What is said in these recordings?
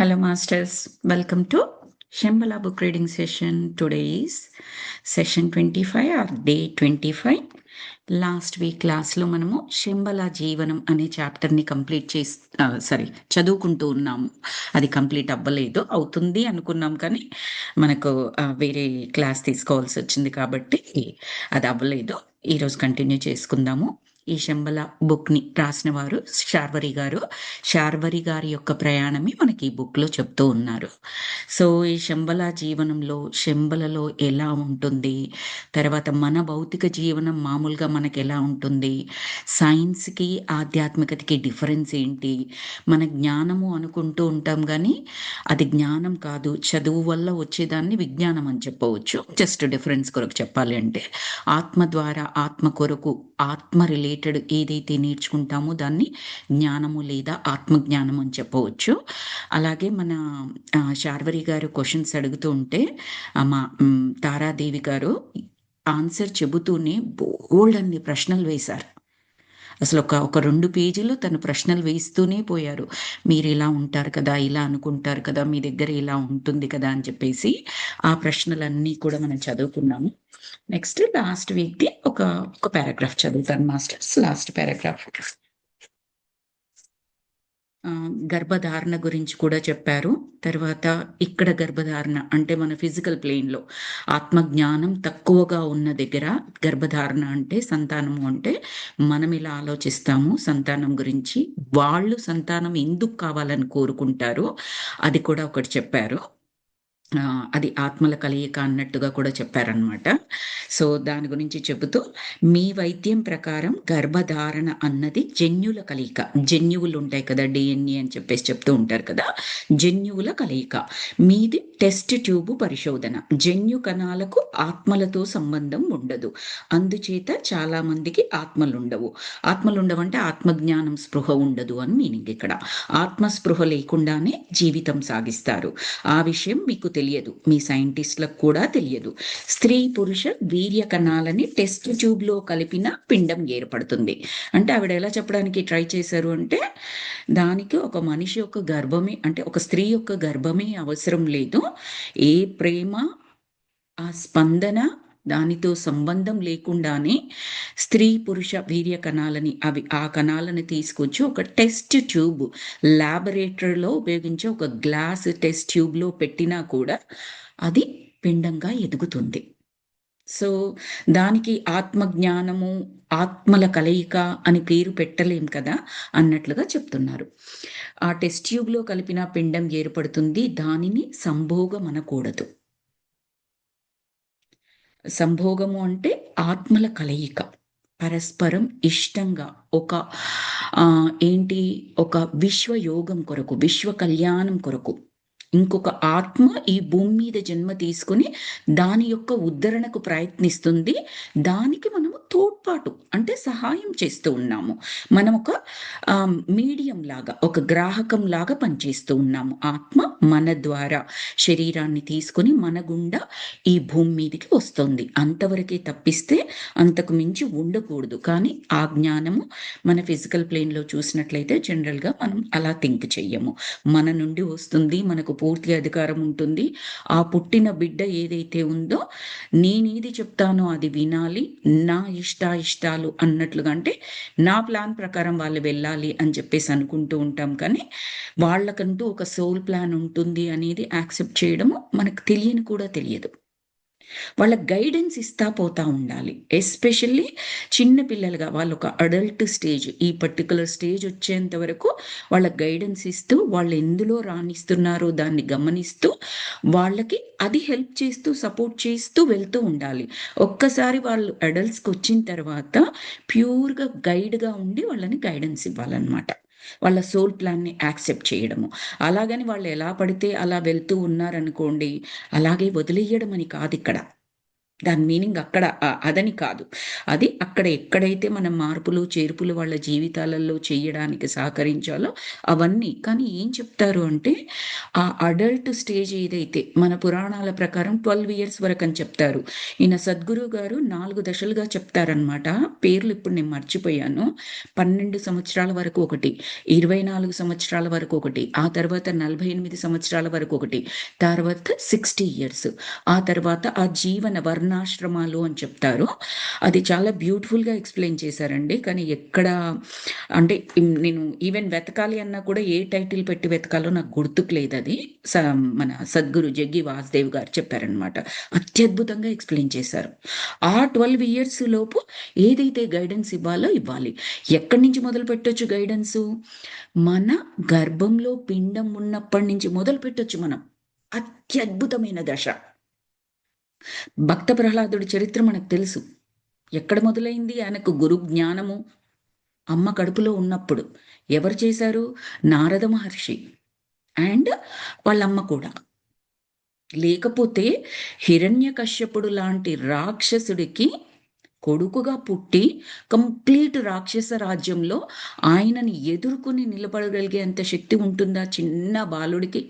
Hello, Masters. Welcome to Shambhala book reading session. Today is session 25 or day 25. Last week క్లాస్లో మనము శంబల జీవనం అనే చాప్టర్ని complete చదువుకుంటూ ఉన్నాము. అది కంప్లీట్ అవ్వలేదు, అవుతుంది అనుకున్నాం కానీ మనకు వేరే క్లాస్ తీసుకోవాల్సి వచ్చింది కాబట్టి అది అవ్వలేదు. ఈరోజు కంటిన్యూ చేసుకుందాము. ఈ శంబల బుక్ని రాసిన వారు శార్వరి గారు. శార్వరి గారి యొక్క ప్రయాణమే మనకి ఈ బుక్లో చెప్తూ ఉన్నారు. సో ఈ శంబల జీవనంలో శంబలలో ఎలా ఉంటుంది, తర్వాత మన భౌతిక జీవనం మామూలుగా మనకి ఎలా ఉంటుంది, సైన్స్కి ఆధ్యాత్మికతకి డిఫరెన్స్ ఏంటి, మన జ్ఞానము అనుకుంటూ ఉంటాం కానీ అది జ్ఞానం కాదు, చదువు వల్ల వచ్చేదాన్ని విజ్ఞానం అని చెప్పవచ్చు. జస్ట్ డిఫరెన్స్ కొరకు చెప్పాలి అంటే ఆత్మ ద్వారా ఆత్మ కొరకు ఆత్మ రిలేటెడ్ ఏదైతే నేర్చుకుంటామో దాన్ని జ్ఞానము లేదా ఆత్మజ్ఞానం అని చెప్పవచ్చు. అలాగే మన శార్వరి గారు క్వశ్చన్స్ అడుగుతూ ఉంటే మా తారాదేవి గారు ఆన్సర్ చెబుతూనే బోల్డ్ అన్ని ప్రశ్నలు వేశారు. అసలు ఒక 2 పేజీలు తను ప్రశ్నలు వేస్తూనే పోయారు. మీరు ఇలా ఉంటారు కదా, ఇలా అనుకుంటారు కదా, మీ దగ్గర ఇలా ఉంటుంది కదా అని చెప్పేసి ఆ ప్రశ్నలన్నీ కూడా మనం చదువుకున్నాము. నెక్స్ట్ లాస్ట్ వీక్ది ఒక పారాగ్రాఫ్ చదువుతాను మాస్టర్స్. లాస్ట్ పారాగ్రాఫ్ గర్భధారణ గురించి కూడా చెప్పారు. తర్వాత ఇక్కడ గర్భధారణ అంటే మన ఫిజికల్ ప్లేన్లో ఆత్మజ్ఞానం తక్కువగా ఉన్న దగ్గర గర్భధారణ అంటే సంతానము అంటే మనం ఇలా ఆలోచిస్తాము సంతానం గురించి, వాళ్ళు సంతానం ఎందుకు కావాలని కోరుకుంటారో అది కూడా ఒకటి చెప్పారు. అది ఆత్మల కలయిక అన్నట్టుగా కూడా చెప్పారనమాట. సో దాని గురించి చెబుతూ మీ వైద్యం ప్రకారం గర్భధారణ అన్నది జన్యువుల కలయిక. జన్యువులు ఉంటాయి కదా, డిఎన్ఏ అని చెప్పేసి చెప్తూ ఉంటారు కదా, జన్యువుల కలయిక. మీది టెస్ట్ ట్యూబ్ పరిశోధన. జన్యు కణాలకు ఆత్మలతో సంబంధం ఉండదు, అందుచేత చాలా మందికి ఆత్మలు ఉండవంటే ఆత్మజ్ఞానం స్పృహ ఉండదు అని మీనింగ్. ఇక్కడ ఆత్మస్పృహ లేకుండానే జీవితం సాగిస్తారు. ఆ విషయం మీకు తెలియదు, మీ సైంటిస్టులకు కూడా తెలియదు. స్త్రీ పురుష వీర్య కణాలని టెస్ట్ ట్యూబ్లో కలిపిన పిండం ఏర్పడుతుంది. అంటే ఆవిడ ఎలా చెప్పడానికి ట్రై చేశారు అంటే దానికి ఒక మనిషి యొక్క గర్భమే, అంటే ఒక స్త్రీ యొక్క గర్భమే అవసరం లేదు. ఏ ప్రేమ, ఆ స్పందన, దానితో సంబంధం లేకుండానే స్త్రీ పురుష వీర్య కణాలని ఆ కణాలను తీసుకొచ్చి ఒక టెస్ట్ ట్యూబ్ ల్యాబొరేటరీలో ఉపయోగించే ఒక గ్లాస్ టెస్ట్ ట్యూబ్లో పెట్టినా కూడా అది పిండంగా ఎదుగుతుంది. సో దానికి ఆత్మజ్ఞానము ఆత్మల కలయిక అని పేరు పెట్టలేం కదా అన్నట్లుగా చెప్తున్నారు. ఆ టెస్ట్ ట్యూబ్లో కలిపిన పిండం ఏర్పడుతుంది, దానిని సంభోగం అనకూడదు. సంభోగము అంటే ఆత్మల కలయిక, పరస్పరం ఇష్టంగా ఒక ఏంటి ఒక విశ్వయోగం కొరకు, విశ్వ కళ్యాణం కొరకు ఇంకొక ఆత్మ ఈ భూమి మీద జన్మ తీసుకుని దాని యొక్క ఉద్ధరణకు ప్రయత్నిస్తుంది. దానికి మనము తోడ్పాటు అంటే సహాయం చేస్తూ ఉన్నాము. మనం ఒక మీడియం లాగా, ఒక గ్రాహకం లాగా పనిచేస్తూ ఉన్నాము. ఆత్మ మన ద్వారా శరీరాన్ని తీసుకుని మన గుండా ఈ భూమి మీదకి వస్తుంది. అంతవరకే తప్పిస్తే అంతకు మించి ఉండకూడదు. కానీ ఆ జ్ఞానము మన ఫిజికల్ ప్లేన్లో చూసినట్లయితే జనరల్గా మనం అలా థింక్ చెయ్యము. మన నుండి వస్తుంది, మనకు పూర్తి అధికారం ఉంటుంది. ఆ పుట్టిన బిడ్డ ఏదైతే ఉందో నేనేది చెప్తానో అది వినాలి, నా ఇష్టాలు అన్నట్లుగా, అంటే నా ప్లాన్ ప్రకారం వాళ్ళు వెళ్ళాలి అని చెప్పేసి అనుకుంటూ ఉంటాం. కానీ వాళ్ళకంటూ ఒక సోల్ ప్లాన్ ఉంటుంది అనేది యాక్సెప్ట్ చేయడము మనకు తెలియని కూడా తెలియదు. వాళ్ళ గైడెన్స్ ఇస్తా పోతా ఉండాలి. ఎస్పెషల్లీ చిన్న పిల్లలుగా వాళ్ళు ఒక అడల్ట్ స్టేజ్, ఈ పర్టికులర్ స్టేజ్ వచ్చేంత వరకు వాళ్ళ గైడెన్స్ ఇస్తూ వాళ్ళు ఎందులో రాణిస్తున్నారో దాన్ని గమనిస్తూ వాళ్ళకి అది హెల్ప్ చేస్తూ సపోర్ట్ చేస్తూ వెళ్తూ ఉండాలి. ఒక్కసారి వాళ్ళు అడల్ట్స్కి వచ్చిన తర్వాత ప్యూర్గా గైడ్గా ఉండి వాళ్ళని గైడెన్స్ ఇవ్వాలన్నమాట. వాళ్ళ సోల్ ప్లాన్ని యాక్సెప్ట్ చేయడము. అలాగని వాళ్ళు ఎలా పడితే అలా వెళ్తూ ఉన్నారనుకోండి, అలాగే వదిలేయడం అని కాదు ఇక్కడ. దాని మీనింగ్ అక్కడ అదని కాదు. అది అక్కడ ఎక్కడైతే మనం మార్పులు, చేర్పులు వాళ్ళ జీవితాలలో చేయడానికి సహకరించాలో అవన్నీ. కానీ ఏం చెప్తారు అంటే, ఆ అడల్ట్ స్టేజ్ ఏదైతే మన పురాణాల ప్రకారం 12 ఇయర్స్ వరకని చెప్తారు. ఈయన సద్గురువు గారు 4 దశలుగా చెప్తారనమాట. పేర్లు ఇప్పుడు నేను మర్చిపోయాను. 12 సంవత్సరాల వరకు ఒకటి, 24 సంవత్సరాల వరకు ఒకటి, ఆ తర్వాత 48 సంవత్సరాల వరకు ఒకటి, తర్వాత 60 ఇయర్స్. ఆ తర్వాత ఆ జీవన వర్ణాశ్రమాలు అని చెప్తారు. అది చాలా బ్యూటిఫుల్‌గా ఎక్స్‌ప్లెయిన్ చేశారండి. కానీ ఎక్కడ అంటే నేను ఈవెన్ వెతకాలి అన్నా కూడా ఏ టైటిల్ పెట్టి వెతకాలో నాకు గుర్తుకు లేదది. మన సద్గురు జగ్గి వాసుదేవ్ గారు చెప్పారనమాట. అత్యద్భుతంగా ఎక్స్‌ప్లెయిన్ చేశారు. ఆ 12 ఇయర్స్ లోపు ఏదైతే గైడెన్స్ ఇవ్వాలో ఇవ్వాలి. ఎక్కడి నుంచి మొదలుపెట్టొచ్చు గైడెన్సు? మన గర్భంలో పిండం ఉన్నప్పటి నుంచి మొదలుపెట్టొచ్చు మనం. అత్యద్భుతమైన దశ. భక్త ప్రహ్లాదుడి చరిత్ర మనకు తెలుసు. ఎక్కడ మొదలైంది? ఆయనకు గురు జ్ఞానము అమ్మ కడుపులో ఉన్నప్పుడు. ఎవరు చేశారు? నారద మహర్షి అండ్ వాళ్ళమ్మ కూడా. లేకపోతే హిరణ్యకశ్యపుడు లాంటి రాక్షసుడికి కొడుకుగా పుట్టి కంప్లీట్ రాక్షస రాజ్యంలో ఆయనని ఎదుర్కొని నిలబడగలిగేంత శక్తి ఉంటుందా చిన్న బాలుడికి?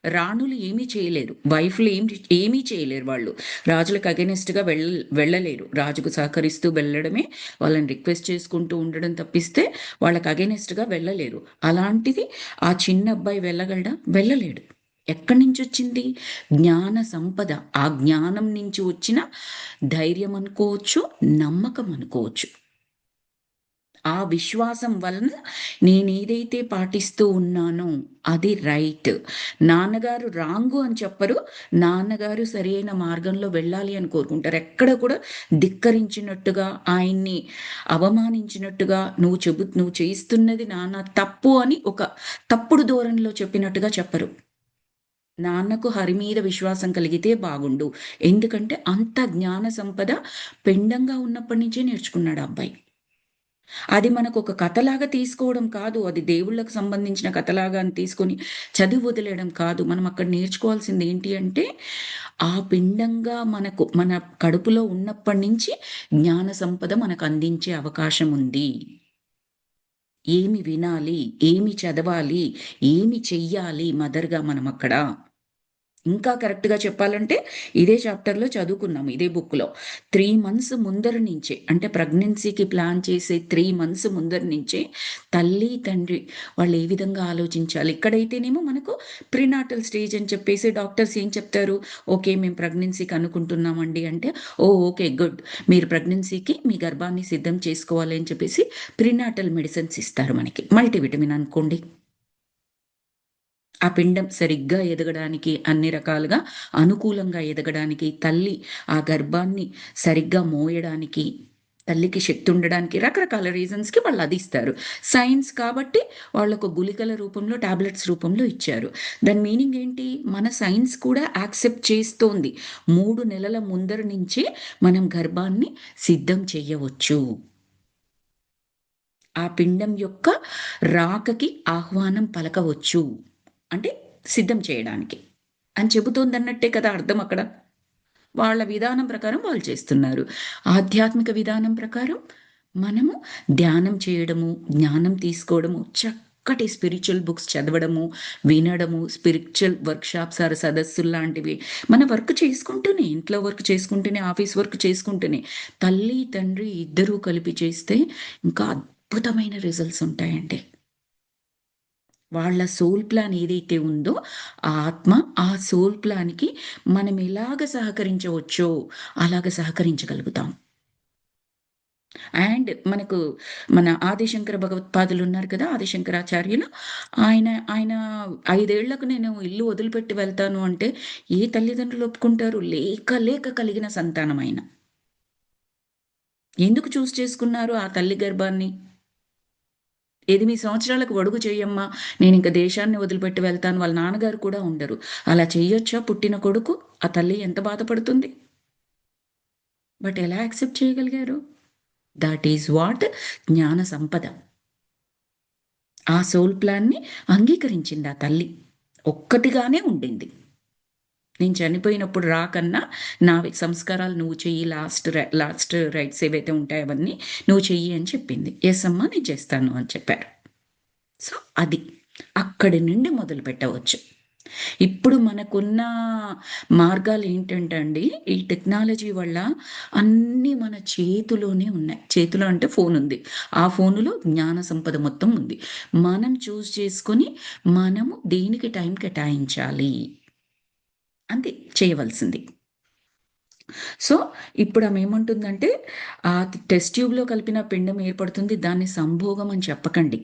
రాణులు ఏమీ చేయలేరు. వైఫ్‌లు ఏమీ చేయలేరు వాళ్ళు. రాజులకు అగైనెస్ట్‌గా వెళ్ళలేరు. రాజుకు సహకరిస్తూ వెళ్ళడమే, వాళ్ళని రిక్వెస్ట్ చేసుకుంటూ ఉండడం తప్పిస్తే వాళ్ళకి అగైనెస్ట్‌గా వెళ్ళలేరు. అలాంటిది ఆ చిన్న అబ్బాయి వెళ్ళగలడా? వెళ్ళలేడు. ఎక్కడి నుంచొచ్చింది? జ్ఞాన సంపద. ఆ జ్ఞానం నుంచి వచ్చిన ధైర్యం అనుకోవచ్చు, నమ్మకం అనుకోవచ్చు. ఆ విశ్వాసం వలన నేనేదైతే పాటిస్తూ ఉన్నానో అది రైట్. నాన్నగారు రాంగు అని చెప్పరు. నాన్నగారు సరైన మార్గంలో వెళ్ళాలి అని కోరుకుంటారు. ఎక్కడ కూడా ధిక్కరించినట్టుగా, ఆయన్ని అవమానించినట్టుగా, నువ్వు చేయిస్తున్నది నాన్న తప్పు అని ఒక తప్పుడు ధోరణిలో చెప్పినట్టుగా చెప్పరు. నాన్నకు హరి మీద విశ్వాసం కలిగితే బాగుండు. ఎందుకంటే అంత జ్ఞాన సంపద పిండంగా ఉన్నప్పటి నుంచే నేర్చుకున్నాడు ఆ అబ్బాయి. అది మనకొక కథలాగా తీసుకోవడం కాదు. అది దేవుళ్ళకి సంబంధించిన కథలాగా అని తీసుకొని చదివి వదిలేయడం కాదు. మనం అక్కడ నేర్చుకోవాల్సింది ఏంటి అంటే, ఆ పిండంగా మన కడుపులో ఉన్నప్పటి నుంచి జ్ఞాన సంపద మనకు అందించే అవకాశం ఉంది. ఏమి వినాలి? ఏమి చదవాలి? ఏమి చెయ్యాలి మదర్‌గా మనమక్కడ? ఇంకా కరెక్ట్‌గా చెప్పాలంటే, ఇదే చాప్టర్‌లో చదువుకున్నాం. ఇదే బుక్‌లో. 3 మంత్స్ ముందర నుంచే అంటే ప్రెగ్నెన్సీకి ప్లాన్ చేసే 3 మంత్స్ ముందర నుంచే తల్లి, తండ్రి వాళ్ళు ఏ విధంగా ఆలోచించాలి. ఇక్కడైతేనేమో మనకు ప్రీనాటల్ స్టేజ్ అని చెప్పేసి డాక్టర్స్ ఏం చెప్తారు? ఓకే. మేము ప్రెగ్నెన్సీకి అనుకుంటున్నామండి అంటే, ఓహ్! ఓకే. గుడ్. మీరు ప్రెగ్నెన్సీకి మీ గర్భాన్ని సిద్ధం చేసుకోవాలి అని చెప్పేసి ప్రీనాటల్ మెడిసిన్స్ ఇస్తారు మనకి. మల్టీవిటమిన్ అనుకోండి. ఆ పిండం సరిగ్గా ఎదగడానికి, అన్ని రకాలుగా అనుకూలంగా ఎదగడానికి, తల్లి ఆ గర్భాన్ని సరిగ్గా మోయడానికి, తల్లికి శక్తి ఉండడానికి రకరకాల రీజన్స్‌కి వాళ్ళు అది ఇస్తారు. సైన్స్ కాబట్టి వాళ్ళొక గుళికల రూపంలో, టాబ్లెట్స్ రూపంలో ఇచ్చారు. దాని మీనింగ్ ఏంటి? మన సైన్స్ కూడా యాక్సెప్ట్ చేస్తోంది. 3 నెలల ముందర నుంచే మనం గర్భాన్ని సిద్ధం చెయ్యవచ్చు. ఆ పిండం యొక్క రాకకి ఆహ్వానం పలకవచ్చు. అంటే సిద్ధం చేయడానికి అని చెబుతోందన్నట్టే కదా అర్థం అక్కడ. వాళ్ళ విధానం ప్రకారం వాళ్ళు చేస్తున్నారు. ఆధ్యాత్మిక విధానం ప్రకారం మనము ధ్యానం చేయడము, జ్ఞానం తీసుకోవడము, చక్కటి స్పిరిచ్యువల్ బుక్స్ చదవడము, వినడము, స్పిరిచ్యువల్ వర్క్‌షాప్స్ ఆర్ సదస్సుల్లాంటివి మన వర్క్ చేసుకుంటూనే, ఇంట్లో వర్క్ చేసుకుంటూనే, ఆఫీస్ వర్క్ చేసుకుంటూనే, తల్లి, తండ్రి ఇద్దరూ కలిపి చేస్తే ఇంకా అద్భుతమైన రిజల్ట్స్ ఉంటాయండి. వాళ్ళ సోల్ ప్లాన్ ఏదైతే ఉందో, ఆ ఆత్మ ఆ సోల్ ప్లాన్‌కి మనం ఎలాగ సహకరించవచ్చో, అలాగ సహకరించగలుగుతాం. అండ్ మనకు మన ఆదిశంకర భగవత్పాదులున్నారు కదా! ఆదిశంకరాచార్యులు. ఆయన ఆయన 5 ఏళ్లకు నేను ఇల్లు వదిలిపెట్టి వెళ్తాను అంటే, ఏ తల్లిదండ్రులు ఒప్పుకుంటారు? లేక కలిగిన సంతానం ఆయన. ఎందుకు చేసుకున్నారు ఆ తల్లి గర్భాన్ని? 8 సంవత్సరాలకు ఒడుగు చెయ్యమ్మా, నేనింక దేశాన్ని వదిలిపెట్టి వెళ్తాను. వాళ్ళ నాన్నగారు కూడా ఉండరు. అలా చెయ్యొచ్చా పుట్టిన కొడుకు? ఆ తల్లి ఎంత బాధపడుతుంది? బట్ ఎలా యాక్సెప్ట్ చేయగలిగారు? థట్ ఈస్ వాట్ జ్ఞాన సంపద. ఆ సోల్ ప్లాన్‌ని అంగీకరించింది ఆ తల్లి. ఒక్కటిగానే ఉండింది. నేను చనిపోయినప్పుడు రాకన్నా నా సంస్కారాలు నువ్వు చెయ్యి, లాస్ట్ రైట్స్ ఏవైతే ఉంటాయో అవన్నీ నువ్వు చెయ్యి అని చెప్పింది. ఎస్ అమ్మా నేను చేస్తాను అని చెప్పారు. సో అది అక్కడి నుండి మొదలు పెట్టవచ్చు. ఇప్పుడు మనకున్న మార్గాలు ఏంటంటే అండి, ఈ టెక్నాలజీ వల్ల అన్నీ మన చేతిలోనే ఉన్నాయి. చేతిలో అంటే ఫోన్ ఉంది. ఆ ఫోనులో జ్ఞాన సంపద మొత్తం ఉంది. మనం చూస్ చేసుకొని మనము దేనికి టైం కేటాయించాలి అంతే చేయవలసింది. సో ఇప్పుడు ఆమె ఏమంటుందంటే, ఆ టెస్ట్ ట్యూబ్‌లో కలిపిన పిండం ఏర్పడుతుంది. దాన్ని సంభోగం అని చెప్పకండి.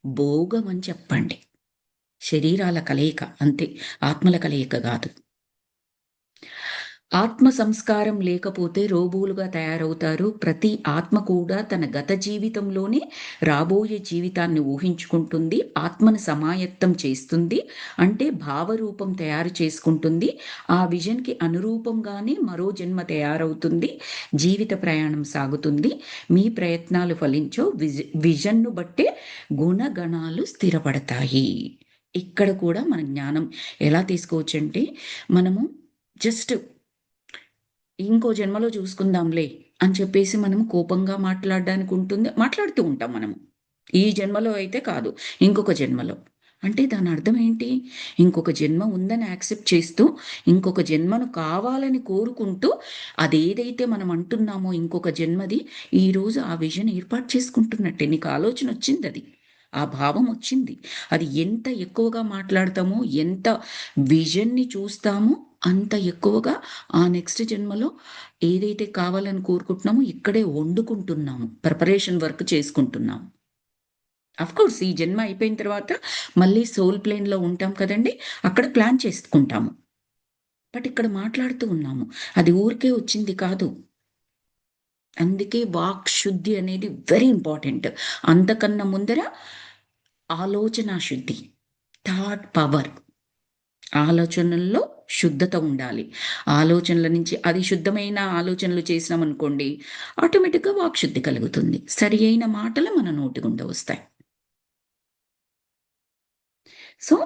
భోగం అని చెప్పండి. శరీరాల కలయిక అంతే. ఆత్మల కలయిక గాదు. ఆత్మ సంస్కారం లేకపోతే రోబోలుగా తయారవుతారు. ప్రతి ఆత్మ కూడా తన గత జీవితంలోనే రాబోయే జీవితాన్ని ఊహించుకుంటుంది. ఆత్మను సమాయత్తం చేస్తుంది. అంటే భావరూపం తయారు చేసుకుంటుంది. ఆ విజన్‌కి అనురూపంగానే మరో జన్మ తయారవుతుంది. జీవిత ప్రయాణం సాగుతుంది. మీ ప్రయత్నాలు ఫలించో విజన్‌ను బట్టే గుణగణాలు స్థిరపడతాయి. ఇక్కడ కూడా మన జ్ఞానం ఎలా తీసుకోవచ్చంటే, మనము జస్ట్ ఇంకో జన్మలో చూసుకుందాంలే అని చెప్పేసి మనం కోపంగా మాట్లాడడానికి ఉంటుంది. మాట్లాడుతూ ఉంటాం మనము. ఈ జన్మలో అయితే కాదు. ఇంకొక జన్మలో. అంటే దాని అర్థం ఏంటి? ఇంకొక జన్మ ఉందని యాక్సెప్ట్ చేస్తూ, ఇంకొక జన్మను కావాలని కోరుకుంటూ, అదేదైతే మనం అంటున్నామో ఇంకొక జన్మది, ఈరోజు ఆ విజన్ ఏర్పాటు చేసుకుంటున్నట్టే. నీకు ఆలోచన వచ్చిందది. ఆ భావం వచ్చింది. అది ఎంత ఎక్కువగా మాట్లాడతామో, ఎంత విజన్‌ని చూస్తామో, అంత ఎక్కువగా ఆ నెక్స్ట్ జన్మలో ఏదైతే కావాలని కోరుకుంటున్నామో ఇక్కడే వండుకుంటున్నాము. ప్రిపరేషన్ వర్క్ చేసుకుంటున్నాము. అఫ్‌కోర్స్ ఈ జన్మ అయిపోయిన తర్వాత మళ్ళీ సోల్ ప్లేన్‌లో ఉంటాం కదండీ! అక్కడ ప్లాన్ చేసుకుంటాము. బట్ ఇక్కడ మాట్లాడుతూ ఉన్నాము. అది ఊరికే వచ్చింది కాదు. అందుకే వాక్ శుద్ధి అనేది వెరీ ఇంపార్టెంట్. అంతకన్నా ముందర ఆలోచనా శుద్ధి. Thought power. ఆలోచనల్లో శుద్ధత ఉండాలి. ఆలోచనల నుంచి అది శుద్ధమైన ఆలోచనలు చేసినామనుకోండి, ఆటోమేటిక్‌గా వాక్‌శుద్ధి కలుగుతుంది. సరి అయిన మాటలు మన నోటి గుండా వస్తాయి. సో,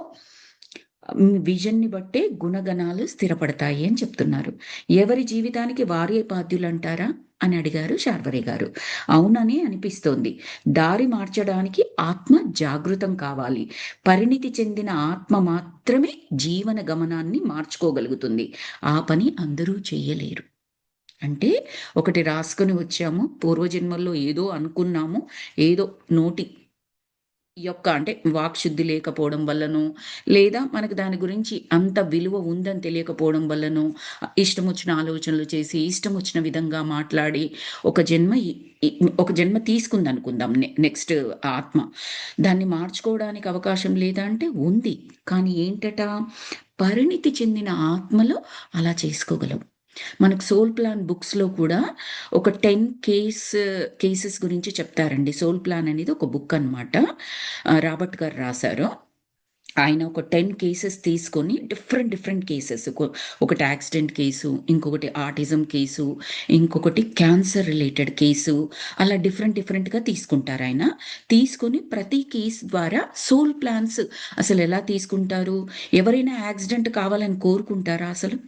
విజన్‌ని బట్టే గుణగణాలు స్థిరపడతాయి అని చెప్తున్నారు. ఎవరి జీవితానికి వారే బాధ్యులంటారా? అని అడిగారు శార్వరి గారు. అవుననే అనిపిస్తోంది. దారి మార్చడానికి ఆత్మ జాగృతం కావాలి. పరిణితి చెందిన ఆత్మ మాత్రమే జీవన గమనాన్ని మార్చుకోగలుగుతుంది. ఆ పని అందరూ చెయ్యలేరు. అంటే ఒకటి రాసుకొని వచ్చాము. పూర్వజన్మల్లో ఏదో అనుకున్నాము. ఏదో నోటి అంటే వాక్‌శుద్ధి లేకపోవడం వల్లనో, లేదా మనకు దాని గురించి అంత విలువ ఉందని తెలియకపోవడం వల్లనో, ఇష్టమొచ్చిన ఆలోచనలు చేసి, ఇష్టమొచ్చిన విధంగా మాట్లాడి, ఒక జన్మ ఇ ఇ ఒక జన్మ తీసుకుందనుకుందాం నెక్స్ట్ ఆత్మ. దాన్ని మార్చుకోవడానికి అవకాశం లేదా అంటే ఉంది. కానీ ఏంటట, పరిణితి చెందిన ఆత్మలు అలా చేసుకోగలవు. మనకు సోల్ ప్లాన్ బుక్స్‌లో కూడా ఒక 10 కేసెస్ గురించి చెప్తారండి. సోల్ ప్లాన్ అనేది ఒక బుక్ అనమాట. రాబర్ట్ గారు రాసారు. ఆయన ఒక 10 కేసెస్ తీసుకొని డిఫరెంట్ కేసెస్ ఒకటి యాక్సిడెంట్ కేసు, ఇంకొకటి ఆటిజం కేసు, ఇంకొకటి క్యాన్సర్ రిలేటెడ్ కేసు అలా డిఫరెంట్‌గా తీసుకుంటారాయన. తీసుకొని ప్రతి కేస్ ద్వారా సోల్ ప్లాన్స్ అసలెలా తీసుకుంటారు? ఎవరైనా యాక్సిడెంట్ కావాలని కోరుకుంటారా అసలు?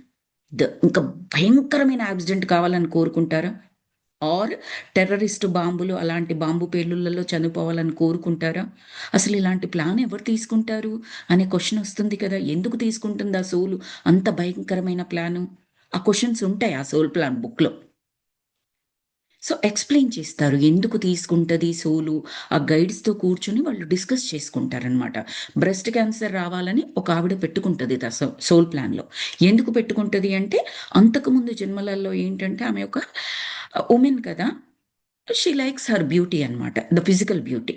ఇంకా భయంకరమైన యాక్సిడెంట్ కావాలని కోరుకుంటారా? ఆర్ టెర్రరిస్ట్ బాంబులు అలాంటి బాంబు పేలుళ్లలో చనిపోవాలని కోరుకుంటారా? అసలు ఇలాంటి ప్లాన్ ఎవరు తీసుకుంటారు? అనే క్వెషన్ వస్తుంది కదా! ఎందుకు తీసుకుంటుంది ఆ సోలు అంత భయంకరమైన ప్లాను? ఆ క్వెషన్స్ ఉంటాయి ఆ సోల్ ప్లాన్ బుక్‌లో. సో, ఎక్స్‌ప్లెయిన్ చేస్తారు. ఎందుకు తీసుకుంటది సోలు? ఆ గైడ్స్‌తో కూర్చొని వాళ్ళు డిస్కస్ చేసుకుంటారనమాట. బ్రెస్ట్ క్యాన్సర్ రావాలని ఒక ఆవిడ పెట్టుకుంటది సోల్ ప్లాన్‌లో. ఎందుకు పెట్టుకుంటది అంటే, అంతకుముందు జన్మలలో ఏంటంటే ఆమె ఒక వుమెన్ కదా! షీ లైక్స్ హర్ బ్యూటీ అనమాట. The physical beauty.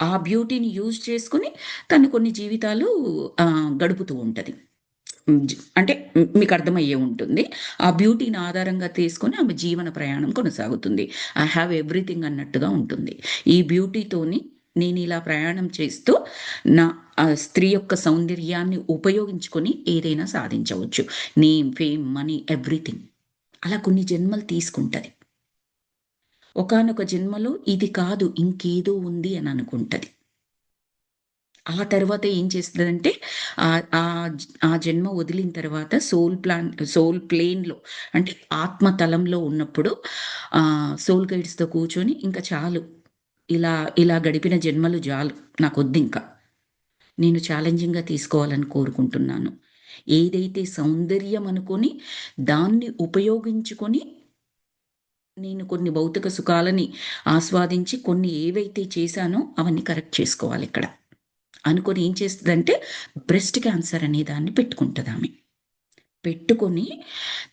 ఆ బ్యూటీని యూజ్ చేసుకొని తను కొన్ని జీవితాలు గడుపుతూ ఉంటది. అంటే మీకు అర్థమయ్యే ఉంటుంది. ఆ బ్యూటీని ఆధారంగా తీసుకొని ఆమె జీవన ప్రయాణం కొనసాగుతుంది. ఐ హావ్ ఎవ్రీథింగ్ అన్నట్టుగా ఉంటుంది. ఈ బ్యూటీతోని నేనిలా ప్రయాణం చేస్తూ నా స్త్రీ యొక్క సౌందర్యాన్ని ఉపయోగించుకొని ఏదైనా సాధించవచ్చు. Name, fame, money everything. అలా కొన్ని జన్మలు తీసుకుంటది. ఒకానొక జన్మలో ఇది కాదు ఇంకేదో ఉంది అని అనుకుంటది. ఆ తర్వాత ఏం చేస్తదంటే, ఆ జన్మ వదిలిన తర్వాత సోల్ ప్లేన్‌లో అంటే ఆత్మ తలంలో ఉన్నప్పుడు సోల్ గైడ్స్‌తో కూర్చొని ఇంక చాలు. ఇలా ఇలా గడిపిన జన్మలు జాలు. నాకొద్దింక. నేను ఛాలెంజింగ్‌గా తీసుకోవాలని కోరుకుంటున్నాను. ఏదైతే సౌందర్యం అనుకోని దాన్ని ఉపయోగించుకొని నేను కొన్ని భౌతిక సుఖాలని ఆస్వాదించి కొన్ని ఏవైతే చేశానో అవన్నీ కరెక్ట్ చేసుకోవాలిక్కడ. అనుకోని ఏం చేస్తదంటే బ్రెస్ట్ క్యాన్సర్ అనే దాన్ని పెట్టుకుంటదామె. పెట్టుకొని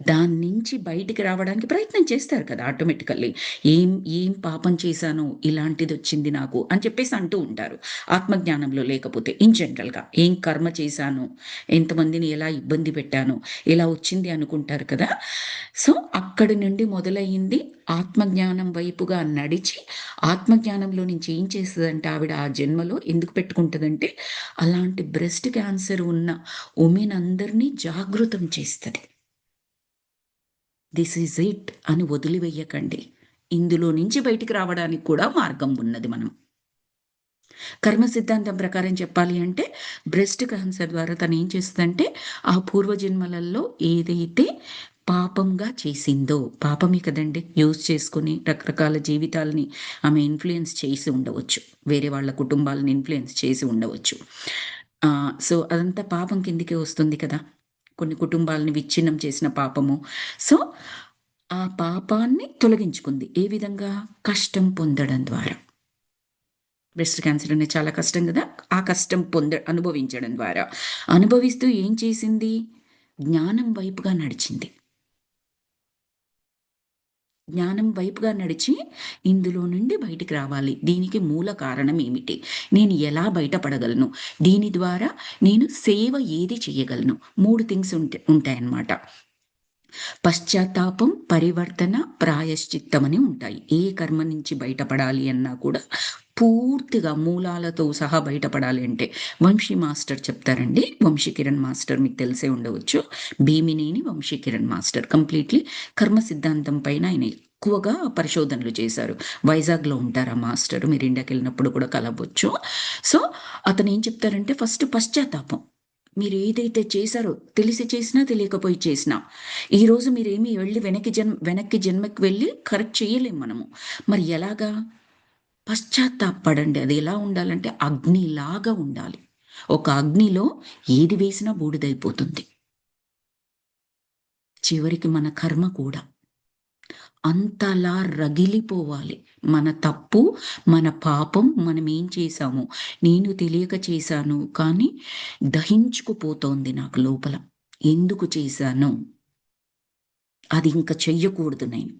దాన్నించి బయటికి రావడానికి ప్రయత్నం చేస్తారు కదా! ఆటోమేటికల్లీ. ఏం ఏం పాపం చేశానో ఇలాంటిదొచ్చింది నాకు అని చెప్పేసి అంటూ ఉంటారు. ఆత్మజ్ఞానంలో లేకపోతే ఇన్ జనరల్‌గా. ఏం కర్మ చేశాను, ఎంతమందిని ఎలా ఇబ్బంది పెట్టాను, ఇలా వచ్చింది అనుకుంటారు కదా! సో, అక్కడి నుండి మొదలయ్యింది ఆత్మజ్ఞానం వైపుగా నడిచి, ఆత్మజ్ఞానంలో నుంచి ఏం చేస్తదంటే ఆవిడ ఆ జన్మలో ఎందుకు పెట్టుకుంటదంటే, అలాంటి బ్రెస్ట్ క్యాన్సర్ ఉన్న వుమెన్ అందరిని జాగృతం చేస్తది. దిస్ ఈజ్ ఇట్ అని వదిలివేయకండి. ఇందులో నుంచి బయటికి రావడానికి కూడా మార్గం ఉన్నది మనం. కర్మ సిద్ధాంతం ప్రకారం చెప్పాలి అంటే, బ్రెస్ట్ క్యాన్సర్ ద్వారా తనేం చేస్తదంటే, ఆ పూర్వజన్మలలో ఏదైతే పాపంగా చేసిందో, పాపమే కదండీ! యూజ్ చేసుకొని రకరకాల జీవితాలని ఆమె ఇన్‌ఫ్లూయెన్స్ చేసి ఉండవచ్చు. వేరే వాళ్ళ కుటుంబాలను ఇన్‌ఫ్లూయెన్స్ చేసి ఉండవచ్చు. సో, అదంతా పాపం కిందకే వస్తుంది కదా! కొన్ని కుటుంబాలని విచ్ఛిన్నం చేసిన పాపము. సో, ఆ పాపాన్ని తొలగించుకుంది. ఏ విధంగా? కష్టం పొందడం ద్వారా. బ్రెస్ట్ క్యాన్సర్ అనేది చాలా కష్టం గదా! ఆ కష్టం అనుభవించడం ద్వారా. అనుభవిస్తూ ఏం చేసింది? జ్ఞానం వైపుగా నడిచింది. జ్ఞానం వైపుగా నడిచి, ఇందులో నుండి బయటికి రావాలి. దీనికి మూల కారణం ఏమిటి? నేను ఎలా బయటపడగలను? దీని ద్వారా నేను సేవ ఏది చేయగలను? 3 థింగ్స్ ఉంటాయన్నమాట. పశ్చాత్తాపం, పరివర్తన, ప్రాయశ్చిత్తం అని ఉంటాయి. ఏ కర్మ నుంచి బయటపడాలి అన్నా కూడా పూర్తిగా మూలాలతో సహా బయటపడాలి అంటే వంశీ మాస్టర్ చెప్తారండి. వంశీకిరణ్ మాస్టర్ మీకు తెలిసే ఉండవచ్చు. భీమినేని వంశీకిరణ్ మాస్టర్ కంప్లీట్‌లీ కర్మ సిద్ధాంతం పైన ఆయన ఎక్కువగా పరిశోధనలు చేశారు. వైజాగ్‌లో ఉంటారు ఆ మాస్టరు. మీరు ఇండియాకెళ్ళినప్పుడు కూడా కలవచ్చు. సో, అతనేం చెప్తారంటే ఫస్ట్ పశ్చాత్తాపం. మీరేదైతే చేశారో తెలిసి చేసినా, తెలియకపోయి చేసినా, ఈరోజు మీరేమి వెళ్లి వెనక్కి జన్మకి వెళ్లి కరెక్ట్ చేయలేం మనము. మరి ఎలాగా? పశ్చాత్తాపపడండి. అది ఎలా ఉండాలంటే అగ్నిలాగా ఉండాలి. ఒక అగ్నిలో ఏది వేసినా బూడిదైపోతుంది. చివరికి మన కర్మ కూడా. అంతలా రగిలిపోవాలి. మన తప్పు, మన పాపం మనమేం చేశామో. నేను తెలియక చేశాను, కానీ దహించుకుపోతోంది నాకు లోపల. ఎందుకు చేశాను? అది ఇంక చెయ్యకూడదు నేను.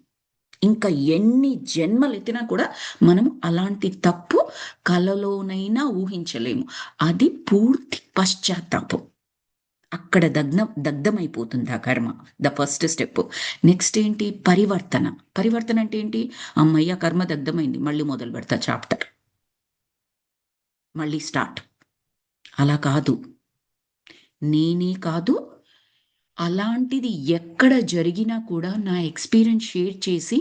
ఇంకా ఎన్ని జన్మలెత్తినా కూడా మనం అలాంటి తప్పు కలలోనైనా ఊహించలేము. అది పూర్తి పశ్చాత్తాపం. అక్కడ దగ్ధమైపోతుంది ఆ కర్మ. First step. నెక్స్ట్ ఏంటి? పరివర్తన. పరివర్తన అంటే ఏంటి? హమ్మయ్య! కర్మ దగ్ధమైంది. మళ్ళీ మొదలు పెడతా చాప్టర్. మళ్ళీ స్టార్ట్. అలా కాదు. నేనే కాదు, అలాంటిది ఎక్కడ జరిగినా కూడా నా ఎక్స్‌పీరియన్స్ షేర్ చేసి,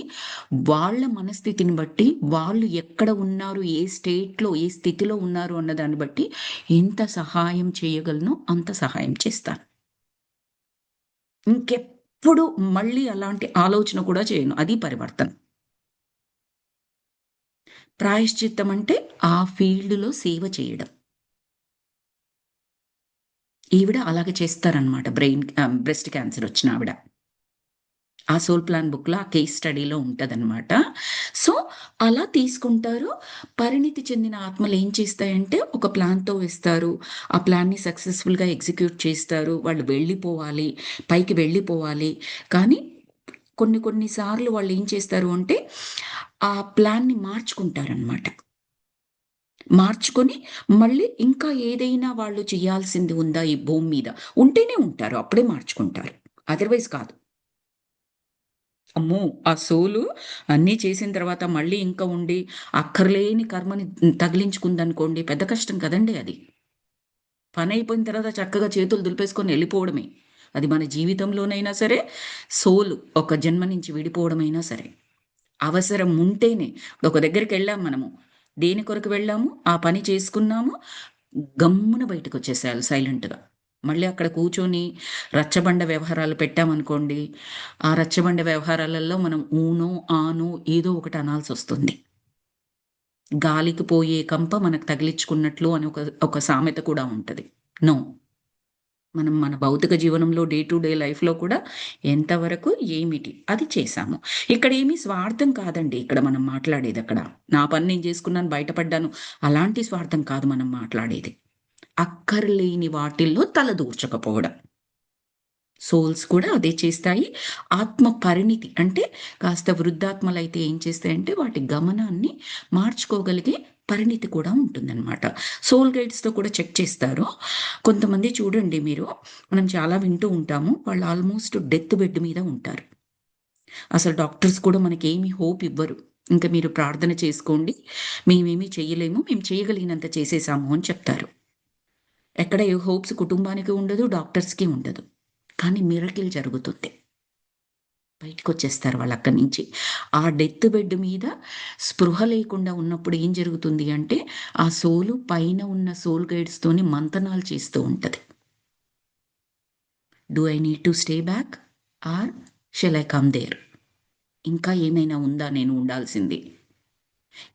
వాళ్ళ మనస్థితిని బట్టి, వాళ్ళు ఎక్కడ ఉన్నారు, ఏ స్టేట్‌లో, ఏ స్థితిలో ఉన్నారు అన్న దాన్ని బట్టి, ఎంత సహాయం చేయగలనో అంత సహాయం చేస్తాను. ఇంకెప్పుడు మళ్ళీ అలాంటి ఆలోచన కూడా చేయను. అది పరివర్తన. ప్రాయశ్చిత్తం అంటే ఆ ఫీల్డ్‌లో సేవ చేయడం. ఈవిడ అలాగే చేస్తారనమాట. బ్రెస్ట్ క్యాన్సర్ వచ్చిన ఆవిడ. ఆ సోల్ ప్లాన్ బుక్‌లో ఆ కేస్ స్టడీలో ఉంటదనమాట. సో, అలా తీసుకుంటారు. పరిణితి చెందిన ఆత్మలు ఏం చేస్తాయంటే, ఒక ప్లాన్‌తో వేస్తారు. ఆ ప్లాన్‌ని సక్సెస్‌ఫుల్‌గా ఎగ్జిక్యూట్ చేస్తారు. వాళ్ళు వెళ్ళిపోవాలి, పైకి వెళ్ళిపోవాలి. కానీ కొన్ని కొన్ని సార్లు వాళ్ళేం చేస్తారు అంటే, ఆ ప్లాన్‌ని మార్చుకుంటారనమాట. మార్చుకొని మళ్ళీ ఇంకా ఏదైనా వాళ్ళు చేయాల్సింది ఉందా ఈ భూమి మీద? ఉంటేనే ఉంటారు. అప్పుడే మార్చుకుంటారు. అదర్‌వైజ్ కాదు. అమ్మో! ఆ సోలు అన్నీ చేసిన తర్వాత మళ్ళీ ఇంకా ఉండి, అక్కర్లేని కర్మని తగిలించుకుందనుకోండి, పెద్ద కష్టం కదండీ అది. పనయిపోయిన తర్వాత చక్కగా చేతులు దులిపేసుకొని ఎళ్ళిపోవడమే. అది మన జీవితంలోనైనా సరే, సోలు ఒక జన్మ నుంచి విడిపోవడమైనా సరే. అవసరం ఉంటేనే. ఒక దగ్గరికెళ్ళాం మనము. దేని కొరకు వెళ్ళాము? ఆ పని చేసుకున్నాము. గమ్మున బయటకొచ్చేసేయాలి సైలెంట్‌గా. మళ్ళీ అక్కడ కూర్చొని రచ్చబండ వ్యవహారాలు పెట్టామనుకోండి, ఆ రచ్చబండ వ్యవహారాలలో మనం ఊనో, ఆనో ఏదో ఒకటి అనాల్సొస్తుంది. గాలికి పోయే కంప మనకు తగిలించుకున్నట్లు అని ఒక సామెత కూడా ఉంటది. నో. మనం మన భౌతిక జీవనంలో డే టు డే లైఫ్‌లో కూడా ఎంతవరకు ఏమిటి అది చేశాము. ఇక్కడేమి స్వార్థం కాదండి. ఇక్కడ మనం మాట్లాడేదక్కడ. నా పని నేను చేసుకున్నాను, బయటపడ్డాను. అలాంటి స్వార్థం కాదు మనం మాట్లాడేది. అక్కర్లేని వాటిల్లో తలదూర్చకపోవడం. సోల్స్ కూడా అదే చేస్తాయి. ఆత్మ పరిణితి అంటే కాస్త వృద్ధాత్మలైతే ఏం చేస్తాయంటే వాటి గమనాన్ని మార్చుకోగలిగే పరిణితి కూడా ఉంటుందనమాట. సోల్ గైడ్స్‌తో కూడా చెక్ చేస్తారు. కొంతమంది చూడండి మీరు, మనం చాలా వింటూ ఉంటాము. వాళ్ళు ఆల్మోస్ట్ డెత్ బెడ్ మీద ఉంటారు. అసలు డాక్టర్స్ కూడా మనకేమి హోప్ ఇవ్వరు. ఇంక మీరు ప్రార్థన చేసుకోండి. మేమేమి చెయ్యలేము. మేము చేయగలిగినంత చేసేసాము అని చెప్తారు. ఎక్కడ ఏ హోప్స్ కుటుంబానికి ఉండదు, డాక్టర్స్‌కి ఉండదు. కానీ మిరకిల్ జరుగుతుంది. బయటికొచ్చేస్తారు వాళ్ళక్కడి నుంచి. ఆ డెత్ బెడ్ మీద స్పృహ లేకుండా ఉన్నప్పుడు ఏం జరుగుతుంది అంటే, ఆ సోలు పైన ఉన్న సోల్ గైడ్స్‌తోని మంతనాలు చేస్తూ ఉంటది. Do I need to stay back? Or shall I come there? ఇంకా ఏమైనా ఉందా నేను ఉండాల్సింది?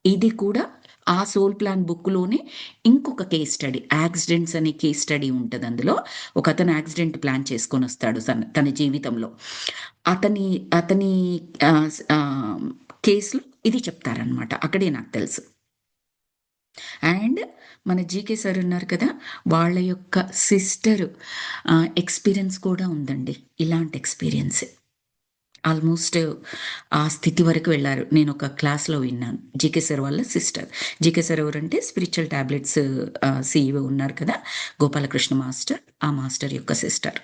ఇది కూడా ఆ సోల్ ప్లాన్ బుక్‌లోనే ఇంకొక కేస్ స్టడీ, యాక్సిడెంట్స్ అనే కేస్ స్టడీ ఉంటదందులో. ఒకతను యాక్సిడెంట్ ప్లాన్ చేసుకొనొస్తాడు తన జీవితంలో. అతని అతని ఆహ్, స్ ఆహ్, కేస్‌లో ఇది చెప్తారనమాట. అక్కడే నాకు తెలుసు. అండ్ మన జీకే సార్ ఉన్నారు కదా! వాళ్ళ యొక్క సిస్టర్ ఎక్స్‌పీరియన్స్ కూడా ఉందండి. ఇలాంటి ఎక్స్‌పీరియన్సే. ఆల్మోస్ట్ ఆ స్థితి వరకు వెళ్లారు. నేనొక క్లాస్‌లో విన్నాను. జీకే సార్ వాళ్ళ సిస్టర్. జీకే సార్ ఎవరంటే స్పిరిచ్యువల్ టాబ్లెట్స్ సీఈఓ ఉన్నారు కదా! గోపాలకృష్ణ మాస్టర్. ఆ మాస్టర్ యొక్క సిస్టర్.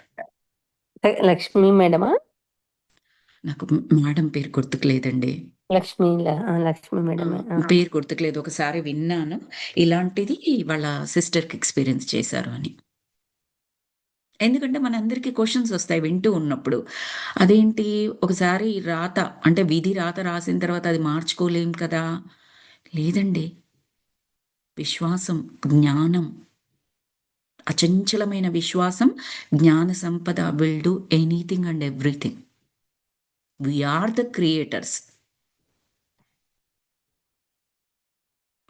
లక్ష్మి మేడమా? నాకు మేడం పేరు గుర్తుకు లేదండి. లక్ష్మి మేడమే. పేరు గుర్తుకు లేదు. ఒకసారి విన్నాను. ఇలాంటిది వాళ్ళ సిస్టర్‌కి ఎక్స్‌పీరియన్స్ చేశారు అని. ఎందుకంటే మనందరికీ క్వెషన్స్ ఒస్తాయి వింటూ ఉన్నప్పుడు. అదేంటి ఒకసారి రాత అంటే విధి రాత రాసిన తర్వాత అది మార్చుకోలేం కదా! లేదండి. విశ్వాసం, జ్ఞానం, అచంచలమైన విశ్వాసం, జ్ఞాన సంపద will do anything and everything. We are the creators.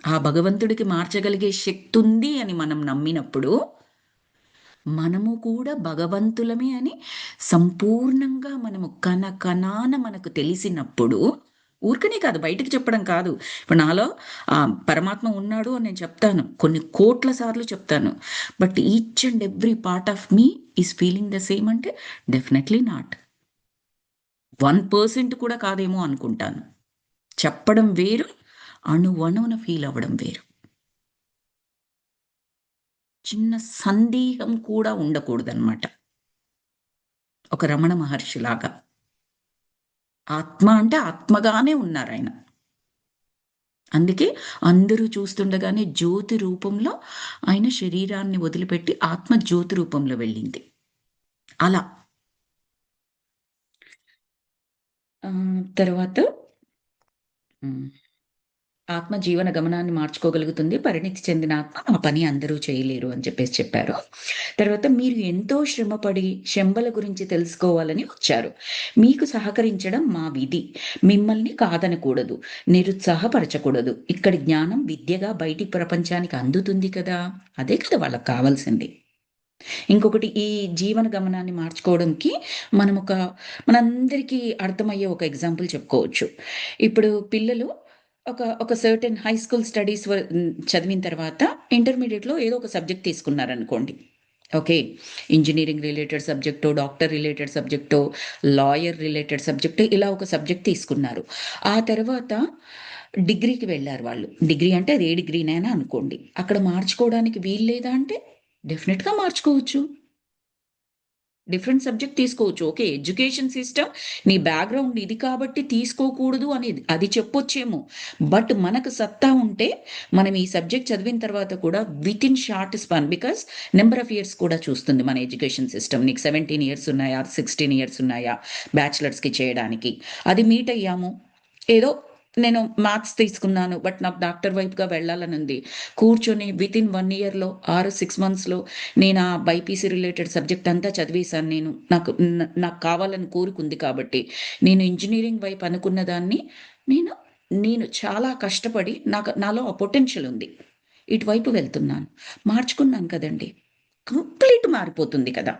ఆ భగవంతుడికి మార్చగలిగే శక్తుంది అని మనం నమ్మినప్పుడు, మనము కూడా భగవంతులమే అని సంపూర్ణంగా మనము కణాన మనకు తెలిసినప్పుడు, ఊరికనే కాదు బయటికి చెప్పడం కాదు. ఇప్పుడు నాలో పరమాత్మ ఉన్నాడు అని నేను చెప్తాను. కొన్ని కోట్ల సార్లు చెప్తాను. But each and every part of me is feeling the same అంటే డెఫినెట్‌లీ నాట్. 1% కూడా కాదేమో అనుకుంటాను. చెప్పడం వేరు, అణువణువున ఫీల్ అవ్వడం వేరు. చిన్న సందేహం కూడా ఉండకూడదనమాట. ఒక రమణ మహర్షిలాగా. ఆత్మ అంటే ఆత్మగానే ఉన్నారాయన. అందుకే అందరూ చూస్తుండగానే జ్యోతి రూపంలో ఆయన శరీరాన్ని వదిలిపెట్టి ఆత్మ జ్యోతి రూపంలో వెళ్ళింది. అలా. తర్వాత హ్మ్. ఆత్మ జీవన గమనాన్ని మార్చుకోగలుగుతుంది. పరిణితి చెందిన ఆత్మ ఆ పని అందరూ చేయలేరు అని చెప్పారు. తర్వాత మీరు ఎంతో శ్రమపడి శంబల గురించి తెలుసుకోవాలని వచ్చారు. మీకు సహకరించడం మా విధి. మిమ్మల్ని కాదనకూడదు. నిరుత్సాహపరచకూడదు. ఇక్కడి జ్ఞానం విద్యగా బయటి ప్రపంచానికి అందుతుంది కదా! అదే కదా వాళ్ళకి కావాల్సింది. ఇంకొకటి ఈ జీవన గమనాన్ని మార్చుకోవడంకి మనందరికీ అర్థమయ్యే ఒక ఎగ్జాంపుల్ చెప్పుకోవచ్చు. ఇప్పుడు పిల్లలు ఒక సర్టెన్ హై స్కూల్ స్టడీస్ చదివిన తర్వాత ఇంటర్మీడియేట్‌లో ఏదో ఒక సబ్జెక్ట్ తీసుకున్నారనుకోండి. ఓకే. ఇంజినీరింగ్ రిలేటెడ్ సబ్జెక్టో, డాక్టర్ రిలేటెడ్ సబ్జెక్టో, లాయర్ రిలేటెడ్ సబ్జెక్టో ఇలా ఒక సబ్జెక్ట్ తీసుకున్నారు. ఆ తర్వాత డిగ్రీకి వెళ్లారు వాళ్ళు. డిగ్రీ అంటే అది ఏ డిగ్రీనైనా అనుకోండి. అక్కడ మార్చుకోవడానికి వీల్లేదా అంటే డెఫినిట్‌గా మార్చుకోవచ్చు. డిఫరెంట్ సబ్జెక్ట్ తీసుకోవచ్చు. ఓకే. ఎడ్యుకేషన్ సిస్టమ్ నీ బ్యాక్‌గ్రౌండ్ ఇది కాబట్టి తీసుకోకూడదు అనేది అది చెప్పొచ్చేమో. బట్ మనకు సత్తా ఉంటే మనం ఈ సబ్జెక్ట్ చదివిన తర్వాత కూడా within short span because number of years కూడా చూస్తుంది మన ఎడ్యుకేషన్ సిస్టమ్. నీకు 17 ఇయర్స్ ఉన్నాయా? 16 ఇయర్స్ ఉన్నాయా? బ్యాచిలర్స్‌కి చేయడానికి. అది మీట్ అయ్యాము. ఏదో నేను మ్యాథ్స్ తీసుకున్నాను. బట్ నాకు డాక్టర్ వైపుగా వెళ్ళాలని ఉంది. కూర్చొని వితిన్ 1 ఇయర్‌లో 6 మంత్స్‌లో నేను ఆ బైపీసీ రిలేటెడ్ సబ్జెక్ట్ అంతా చదివేశాను నేను. నాకు కావాలని కోరికుంది కాబట్టి. నేను ఇంజినీరింగ్ వైపు అనుకున్న దాన్ని నేను నేను చాలా కష్టపడి నాలో ఆ పొటెన్షియల్ ఉంది. ఇటువైపు వెళ్తున్నాను. మార్చుకున్నాను కదండీ! కంప్లీట్ మారిపోతుంది కదా!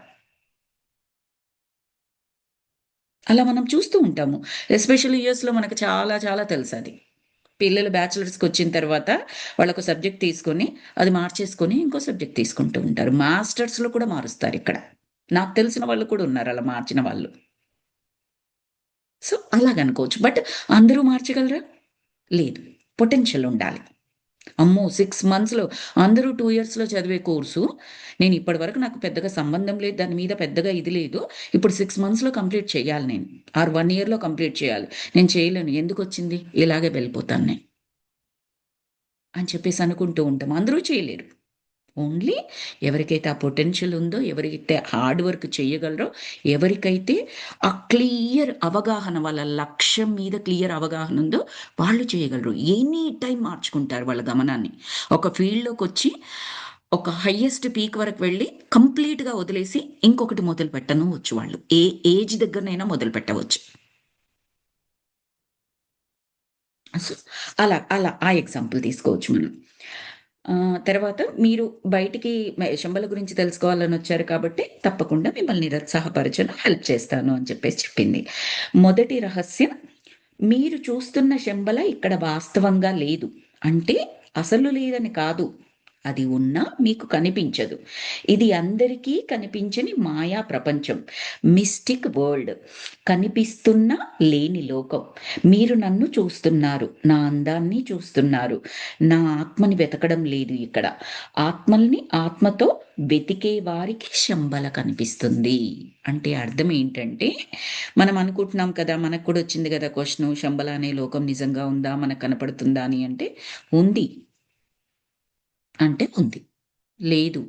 అలా మనం చూస్తూ ఉంటాము. ఎస్పెషల్లీ యూఎస్‌లో మనకు చాలా చాలా తెలుసది. పిల్లలు బ్యాచిలర్స్‌కొచ్చిన తర్వాత వాళ్ళొక సబ్జెక్ట్ తీసుకొని, అది మార్చేసుకొని ఇంకో సబ్జెక్ట్ తీసుకుంటూ ఉంటారు. మాస్టర్స్‌లో కూడా మారుస్తారిక్కడ. నాకు తెలిసిన వాళ్ళు కూడా ఉన్నారు అలా మార్చిన వాళ్ళు. సో, అలాగనుకోవచ్చు. బట్ అందరూ మార్చగలరా? లేదు. పొటెన్షియల్ ఉండాలి. అమ్మో! 6 మంత్స్‌లో అందరూ 2 ఇయర్స్‌లో చదివే కోర్సు, నేను ఇప్పటి వరకు నాకు పెద్దగా సంబంధం లేదు. దాని మీద పెద్దగా ఇది లేదు. ఇప్పుడు 6 మంత్స్‌లో కంప్లీట్ చేయాలి నేను. ఆర్ 1 ఇయర్‌లో కంప్లీట్ చేయాలి. నేను చేయలేను. ఎందుకొచ్చింది? ఇలాగే వెళ్ళిపోతాను నేను. అని చెప్పేసి అనుకుంటూ ఉంటాం. అందరూ చేయలేరు. ఓన్లీ ఎవరికైతే ఆ పొటెన్షియల్ ఉందో, ఎవరైతే హార్డ్ వర్క్ చేయగలరో, ఎవరికైతే ఆ క్లియర్ అవగాహన వాళ్ళ లక్ష్యం మీద క్లియర్ అవగాహన ఉందో వాళ్ళు చేయగలరు. ఎనీ టైమ్ మార్చుకుంటారు వాళ్ళ గమనాన్ని. ఒక ఫీల్డ్‌లోకొచ్చి ఒక హైయెస్ట్ పీక్ వరకు వెళ్ళి కంప్లీట్‌గా వదిలేసి ఇంకొకటి మొదలు పెట్టనవచ్చు వాళ్ళు. ఏ ఏజ్ దగ్గరనైనా మొదలుపెట్టవచ్చు. సో, అలా ఆ ఎగ్జాంపుల్ తీసుకోవచ్చు మనం. తర్వాత మీరు బయటికి శంబల గురించి తెలుసుకోవాలనొచ్చారు కాబట్టి, తప్పకుండా మిమ్మల్ని నిరుత్సాహపరచను, హెల్ప్ చేస్తాను అని చెప్పేసి చెప్పింది. మొదటి రహస్యం, మీరు చూస్తున్న శంబల ఇక్కడ వాస్తవంగా లేదు. అంటే అసలు లేదని కాదు. అది ఉన్నా మీకు కనిపించదు. ఇది అందరికీ కనిపించని మాయా ప్రపంచం. Mystic world. కనిపిస్తున్న లేని లోకం. మీరు నన్ను చూస్తున్నారు. నా అందాన్ని చూస్తున్నారు. నా ఆత్మని వెతకడం లేదు ఇక్కడ. ఆత్మల్ని ఆత్మతో వెతికే వారికి శంబల కనిపిస్తుంది. అంటే అర్థం ఏంటంటే, మనం అనుకుంటున్నాం కదా! మనకు కూడా వచ్చింది కదా క్వెషను, శంబల అనే లోకం నిజంగా ఉందా? మనకు కనపడుతుందా అని అంటే, ఉంది. అంటే ఉంది. లేదు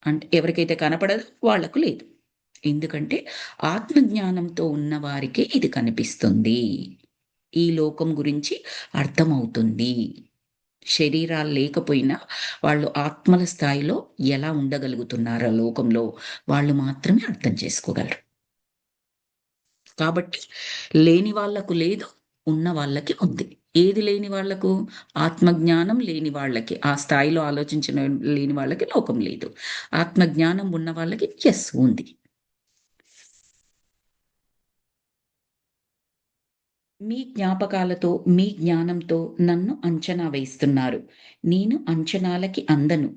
అంటే ఎవరికైతే కనపడదో వాళ్ళకు లేదు. ఎందుకంటే ఆత్మజ్ఞానంతో ఉన్నవారికే ఇది కనిపిస్తుంది. ఈ లోకం గురించి అర్థమవుతుంది. శరీరాలు లేకపోయినా వాళ్ళు ఆత్మల స్థాయిలో ఎలా ఉండగలుగుతున్నారు ఆ లోకంలో వాళ్ళు మాత్రమే అర్థం చేసుకోగలరు. కాబట్టి లేని వాళ్ళకు లేదు, ఉన్న వాళ్ళకి ఉంది. ఏది లేని వాళ్ళకు? ఆత్మజ్ఞానం లేని వాళ్ళకి, ఆ స్థాయిలో ఆలోచించిన లేని వాళ్ళకి లోకం లేదు. ఆత్మజ్ఞానం ఉన్న వాళ్ళకి యెస్ ఉంది. మీ జ్ఞాపకాలతో, మీ జ్ఞానంతో నన్ను అంచనా వేస్తున్నారు. నేను అంచనాలకి అందను.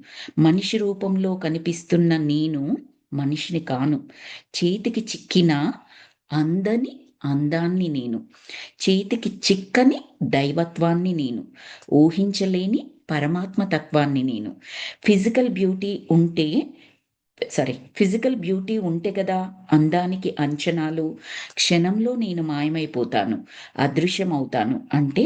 మనిషి రూపంలో కనిపిస్తున్న నేను మనిషిని కాను. చేతికి చిక్కిన అందని అందాన్ని నేను. చేతికి చిక్కని దైవత్వాన్ని నేను. ఊహించలేని పరమాత్మ తత్వాన్ని నేను. ఫిజికల్ బ్యూటీ ఉంటే ఫిజికల్ బ్యూటీ ఉంటే గదా అందానికి అంచనాలు. క్షణంలో నేను మాయమైపోతాను. అదృశ్యమవుతాను. అంటే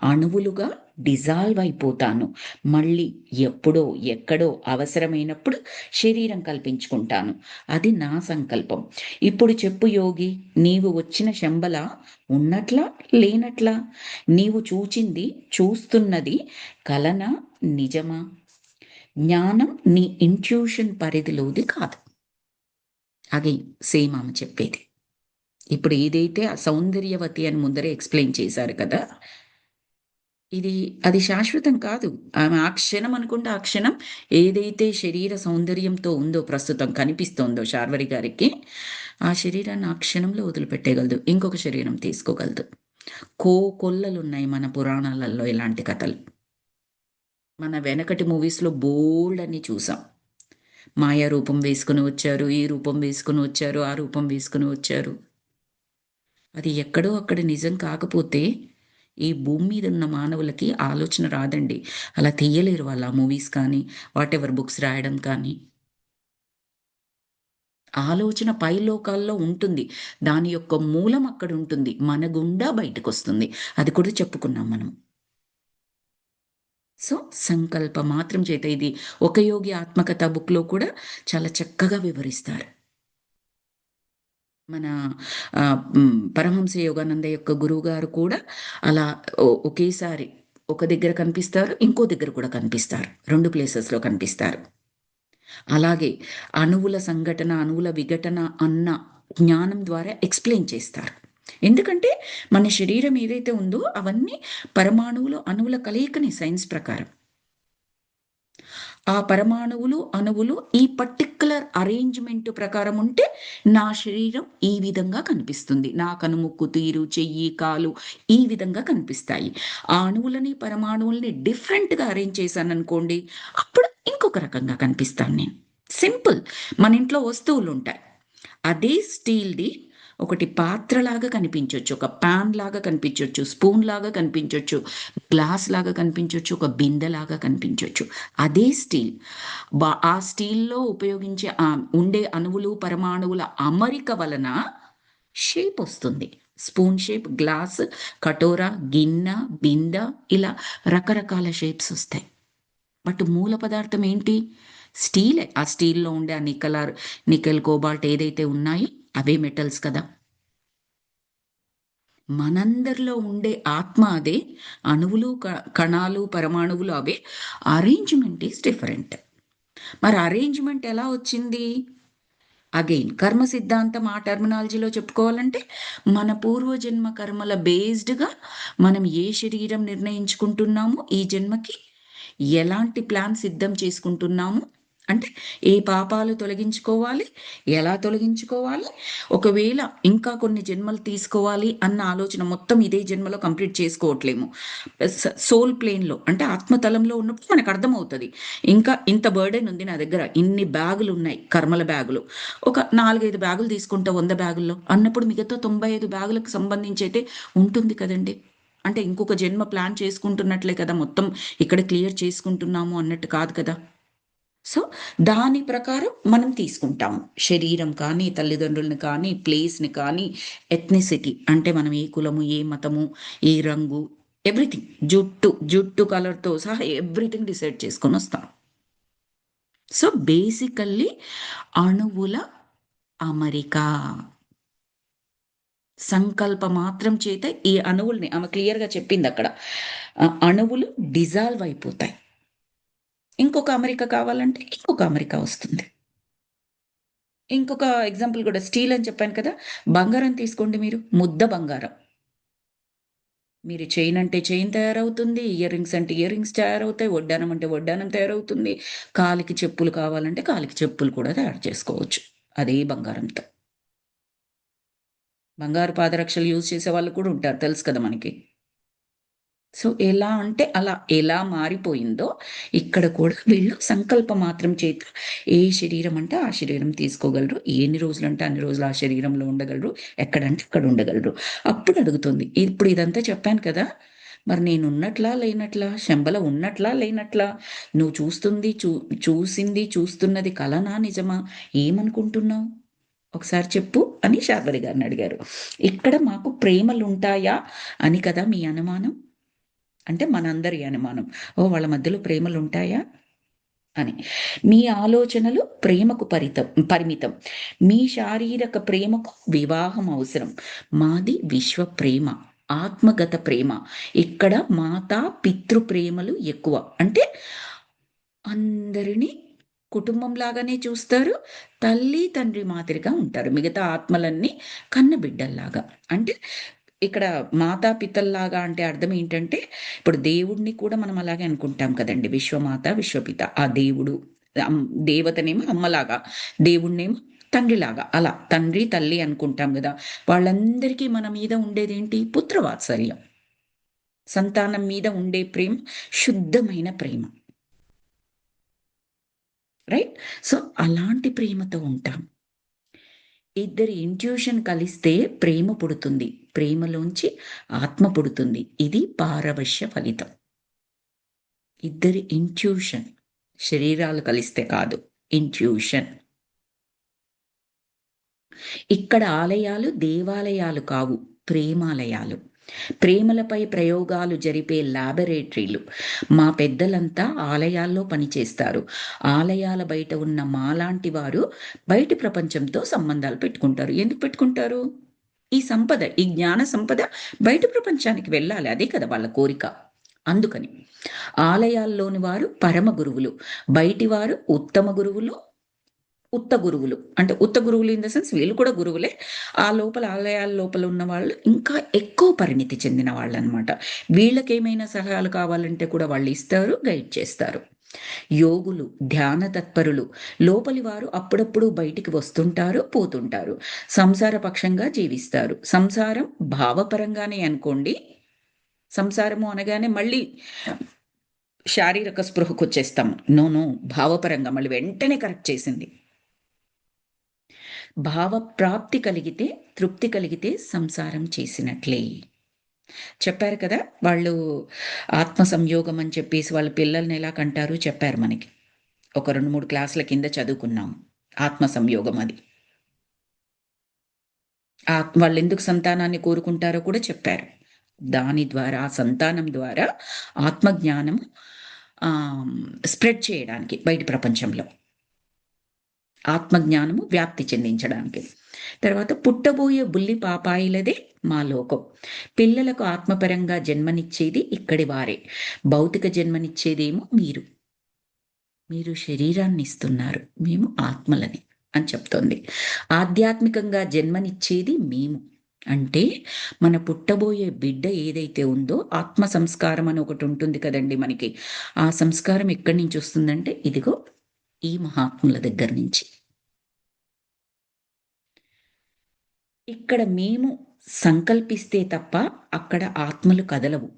అణువులుగా డిజాల్వ్ అయిపోతాను. మళ్ళీ ఎప్పుడో, ఎక్కడో అవసరమైనప్పుడు శరీరం కల్పించుకుంటాను. అది నా సంకల్పం. ఇప్పుడు చెప్పు యోగి, నీవు వచ్చిన శంబల ఉన్నట్లా? లేనట్లా? నీవు చూచింది, చూస్తున్నది కలనా? నిజమా? జ్ఞానం నీ ఇంట్యూషన్ పరిధిలోది కాదు. అది సేమ్ ఆమె చెప్పేది. ఇప్పుడు ఏదైతే ఆ సౌందర్యవతి అని ముందరే ఎక్స్‌ప్లెయిన్ చేశారు కదా! అది శాశ్వతం కాదు. ఆమె ఆ క్షణం అనుకుంటే ఆ క్షణం ఏదైతే శరీర సౌందర్యంతో ఉందో ప్రస్తుతం కనిపిస్తోందో శార్వరి గారికి, ఆ శరీరాన్ని ఆ క్షణంలో వదిలిపెట్టేయగలదు. ఇంకొక శరీరం తీసుకోగలదు. కోకొల్లలున్నాయి మన పురాణాలలో ఇలాంటి కథలు. మన వెనకటి మూవీస్‌లో బోలెడన్ని చూసాం. మాయా రూపం వేసుకొని వచ్చారు, ఈ రూపం వేసుకొని వచ్చారు, ఆ రూపం వేసుకొని వచ్చారు. అది ఎక్కడో అక్కడ నిజం కాకపోతే, ఈ భూమి మీదున్న మానవులకి ఆలోచన రాదండి. అలా తీయలేరు వాళ్ళు ఆ మూవీస్ కానీ, వాటెవర్ బుక్స్ రాయడం కానీ. ఆలోచన పైలోకాల్లో ఉంటుంది. దాని యొక్క మూలం అక్కడుంటుంది. మన గుండా బయటకొస్తుంది. అది కూడా చెప్పుకున్నాం మనం. సో, సంకల్ప మాత్రం చేత ఇది 'ఒక యోగి ఆత్మకథ' బుక్‌లో కూడా చాలా చక్కగా వివరిస్తారు. మన పరమహంస యోగానంద యొక్క గురువు గారు కూడా అలా ఒకేసారి ఒక దగ్గర కనిపిస్తారు, ఇంకో దగ్గర కూడా కనిపిస్తారు, 2 ప్లేసెస్‌లో కనిపిస్తారు. అలాగే అణువుల సంఘటన, అణువుల విఘటన అన్న జ్ఞానం ద్వారా ఎక్స్‌ప్లెయిన్ చేస్తారు. ఎందుకంటే మన శరీరం ఏదైతే ఉందో అవన్నీ పరమాణువులు, అణువుల కలయికనే సైన్స్ ప్రకారం. ఆ పరమాణువులు, అణువులు ఈ పర్టిక్యులర్ అరేంజ్‌మెంట్ ప్రకారం ఉంటే నా శరీరం ఈ విధంగా కనిపిస్తుంది. నా కనుముక్కు తీరు, చెయ్యి, కాలు ఈ విధంగా కనిపిస్తాయి. ఆ అణువులని, పరమాణువులని డిఫరెంట్‌గా అరేంజ్ చేశాననుకోండి, అప్పుడు ఇంకొక రకంగా కనిపిస్తాను నేను. సింపుల్. మన ఇంట్లో వస్తువులుంటాయి. అదే స్టీల్‌ది ఒకటి పాత్రలాగా కనిపించొచ్చు, ఒక పాన్ లాగా కనిపించొచ్చు, స్పూన్ లాగా కనిపించొచ్చు, గ్లాస్ లాగా కనిపించొచ్చు, ఒక బిందెలాగా కనిపించొచ్చు. అదే స్టీల్. ఆ స్టీల్‌లో ఉపయోగించే ఉండే అణువులు, పరమాణువుల అమరిక వలన షేపొస్తుంది. స్పూన్ షేప్, గ్లాస్, కటోర, గిన్నె, బిందె ఇలా రకరకాల షేప్సొస్తాయి. బట్ మూల పదార్థం ఏంటి? స్టీలే. ఆ స్టీల్‌లో ఉండే ఆ నికెల్, కోబాల్ట్ ఏదైతే ఉన్నాయో అవే మెటల్స్ కదా! మనందరిలో ఉండే ఆత్మ అదే. అణువులు, కణాలు, పరమాణువులు అవే. Arrangement is different. మరి అరేంజ్‌మెంట్ ఎలా వచ్చింది? అగైన్ కర్మ సిద్ధాంతం ఆ టెర్మినాలజీలో చెప్పుకోవాలంటే, మన పూర్వజన్మ కర్మల బేస్డ్‌గా మనం ఏ శరీరం నిర్ణయించుకుంటున్నామో ఈ జన్మకి, ఎలాంటి ప్లాన్ సిద్ధం చేసుకుంటున్నాము, అంటే ఏ పాపాలు తొలగించుకోవాలి, ఎలా తొలగించుకోవాలి, ఒకవేళ ఇంకా కొన్ని జన్మలు తీసుకోవాలి అన్న ఆలోచన మొత్తం ఇదే జన్మలో కంప్లీట్ చేసుకోవట్లేము. సోల్ ప్లేన్‌లో అంటే ఆత్మతలంలో ఉన్నప్పుడు మనకర్థమవుతది. ఇంకా ఇంత బర్డెన్ ఉంది నా దగ్గర. ఇన్ని బ్యాగులున్నాయి, కర్మల బ్యాగులు. ఒక 4, 5 బ్యాగులు తీసుకుంటా 100 బ్యాగుల్లో అన్నప్పుడు మిగతా 95 బ్యాగులకు సంబంధించయితే ఉంటుంది కదండీ! అంటే ఇంకొక జన్మ ప్లాన్ చేసుకుంటున్నట్లే కదా! మొత్తం ఇక్కడ క్లియర్ చేసుకుంటున్నాము అన్నట్టు కాదు కదా! సో, దాని ప్రకారం మనం తీసుకుంటాము. శరీరం కానీ, తల్లిదండ్రులని కానీ, ప్లేస్‌ని కానీ, ఎథ్నిసిటీ అంటే మనం ఏ కులము, ఏ మతము, ఏ రంగు, ఎవ్రీథింగ్. జుట్టు కలర్‌తో సహా ఎవ్రీథింగ్ డిసైడ్ చేసుకొనొస్తాం. సో, బేసికల్లీ అణువుల అమరిక. సంకల్ప మాత్రం చేత ఈ అణువుల్ని ఆమె క్లియర్‌గా చెప్పిందక్కడ. అణువులు డిజాల్వ్ అయిపోతాయి. ఇంకొక అమరిక కావాలంటే ఇంకొక అమరిక వస్తుంది. ఇంకొక ఎగ్జాంపుల్ కూడా స్టీల్ అని చెప్పాను కదా! బంగారం తీసుకోండి మీరు. ముద్ద బంగారం. మీరు చైన్ అంటే చైన్ తయారవుతుంది. ఇయర్ రింగ్స్ అంటే ఇయర్ రింగ్స్ తయారవుతాయి. వడ్డానం అంటే వడ్డానం తయారవుతుంది. కాలికి చెప్పులు కావాలంటే కాలికి చెప్పులు కూడా తయారు చేసుకోవచ్చు. అదే బంగారంతో. బంగారు పాదరక్షలు యూజ్ చేసేవాళ్ళు కూడా ఉంటారు. తెలుసు కదా మనకి. సో, ఎలా అంటే అలా ఎలా మారిపోయిందో ఇక్కడ కూడా వీళ్ళు సంకల్ప మాత్రం చేత ఏ శరీరం అంటే ఆ శరీరం తీసుకోగలరు. ఎన్ని రోజులంటే అన్ని రోజులు ఆ శరీరంలో ఉండగలరు. ఎక్కడంటే అక్కడ ఉండగలరు. అప్పుడు అడుగుతుంది. ఇప్పుడు ఇదంతా చెప్పాను కదా! మరి నేనున్నట్లా? లేనట్లా? శంబల ఉన్నట్లా? లేనట్లా? నువ్వు చూసింది, చూస్తున్నది కలనా? నిజమా? ఏమనుకుంటున్నావు? ఒకసారి చెప్పు అని శార్వరి గారిని అడిగారు. ఇక్కడ మాకు ప్రేమలుంటాయా అని కదా మీ అనుమానం? అంటే మనందరి అనుమానం. ఓహ్! వాళ్ళ మధ్యలో ప్రేమలుంటాయా అని. మీ ఆలోచనలు ప్రేమకు పరిమితం. మీ శారీరక ప్రేమకు వివాహం అవసరం. మాది విశ్వ ప్రేమ. ఆత్మగత ప్రేమ. ఇక్కడ మాతా, పితృ ప్రేమలు ఎక్కువ. అంటే అందరిని కుటుంబం లాగానే చూస్తారు. తల్లి, తండ్రి మాదిరిగా ఉంటారు. మిగతా ఆత్మలన్నీ కన్నబిడ్డల్లాగా. అంటే ఇక్కడ మాతాపితల్లాగా అంటే అర్థం ఏంటంటే, ఇప్పుడు దేవుడిని కూడా మనం అలాగే అనుకుంటాం కదండీ! విశ్వమాత, విశ్వపిత. ఆ దేవుడు అమ్ దేవతనేమో అమ్మలాగా, దేవుడినేమో తండ్రిలాగా. అలా తండ్రి, తల్లి అనుకుంటాం గదా! వాళ్ళందరికీ మన మీద ఉండేదేంటి? పుత్రవాత్సల్యం. సంతానం మీద ఉండే ప్రేమ శుద్ధమైన ప్రేమ. రైట్? సో, అలాంటి ప్రేమతో ఉంటాం. ఇద్దరి ఇంట్యూషన్ కలిస్తే ప్రేమ పుడుతుంది. ప్రేమలోంచి ఆత్మ పుడుతుంది. ఇది పారవశ్య ఫలితం. ఇద్దరి ఇంట్యూషన్. శరీరాలు కలిస్తే కాదు. ఇంట్యూషన్. ఇక్కడ ఆలయాలు దేవాలయాలు కావు. ప్రేమాలయాలు. ప్రేమలపై ప్రయోగాలు జరిపే ల్యాబొరేటరీలు. మా పెద్దలంతా ఆలయాల్లో పనిచేస్తారు. ఆలయాల బయట ఉన్న మాలాంటి వారు బయటి ప్రపంచంతో సంబంధాలు పెట్టుకుంటారు. ఎందుకు పెట్టుకుంటారు? ఈ సంపద, ఈ జ్ఞాన సంపద బయట ప్రపంచానికి వెళ్ళాలి. అదే కదా వాళ్ళ కోరిక. అందుకని ఆలయాల్లోని వారు పరమ గురువులు, బయటి వారు ఉత్తమ గురువులు, ఉత్త గురువులు. అంటే ఉత్త గురువులు ఇన్ ద సెన్స్ వీళ్ళు కూడా గురువులే. ఆ లోపల ఆలయాల లోపల ఉన్న వాళ్ళు ఇంకా ఎక్కువ పరిణితి చెందిన వాళ్ళనమాట. వీళ్ళకేమైనా సలహాలు కావాలంటే కూడా వాళ్ళు ఇస్తారు, గైడ్ చేస్తారు. యోగులు, ధ్యాన తత్పరులు, లోపలి వారు అప్పుడప్పుడు బయటికి వస్తుంటారు, పోతుంటారు. సంసార పక్షంగా జీవిస్తారు. సంసారం భావపరంగానే అనుకోండి. సంసారము అనగానే మళ్ళీ శారీరక స్పృహకొచ్చేస్తాం. నో నో, భావపరంగా మళ్ళీ వెంటనే కరెక్ట్ చేసింది. భావప్రాప్తి కలిగితే, తృప్తి కలిగితే సంసారం చేసినట్లే. చెప్పారు కదా! వాళ్ళు ఆత్మ సంయోగం అని చెప్పేసి వాళ్ళ పిల్లల్ని ఎలా కంటారు చెప్పారు మనకి. ఒక 2, 3 క్లాసుల కింద చదువుకున్నాం. ఆత్మ సంయోగం అది. వాళ్ళెందుకు సంతానాన్ని కోరుకుంటారో కూడా చెప్పారు. దాని ద్వారా, ఆ సంతానం ద్వారా ఆత్మజ్ఞానం స్ప్రెడ్ చేయడానికి బయటి ప్రపంచంలో. ఆత్మజ్ఞానము వ్యాప్తి చెందించడానికి. తర్వాత పుట్టబోయే బుల్లి పాపాయిలదే మా లోకం. పిల్లలకు ఆత్మపరంగా జన్మనిచ్చేది ఇక్కడి వారే. భౌతిక జన్మనిచ్చేదేమో మీరు. మీరు శరీరాన్ని ఇస్తున్నారు, మేము ఆత్మలని అని చెప్తోంది. ఆధ్యాత్మికంగా జన్మనిచ్చేది మేము. అంటే మన పుట్టబోయే బిడ్డ ఏదైతే ఉందో ఆత్మ సంస్కారం అని ఒకటి ఉంటుంది కదండి మనకి. ఆ సంస్కారం ఎక్కడి నుంచి వస్తుందంటే ఇదిగో ఈ మహాత్ముల దగ్గర నుంచి. ఇక్కడ మేము సంకల్పిస్తే తప్ప అక్కడ ఆత్మలు కదలవు.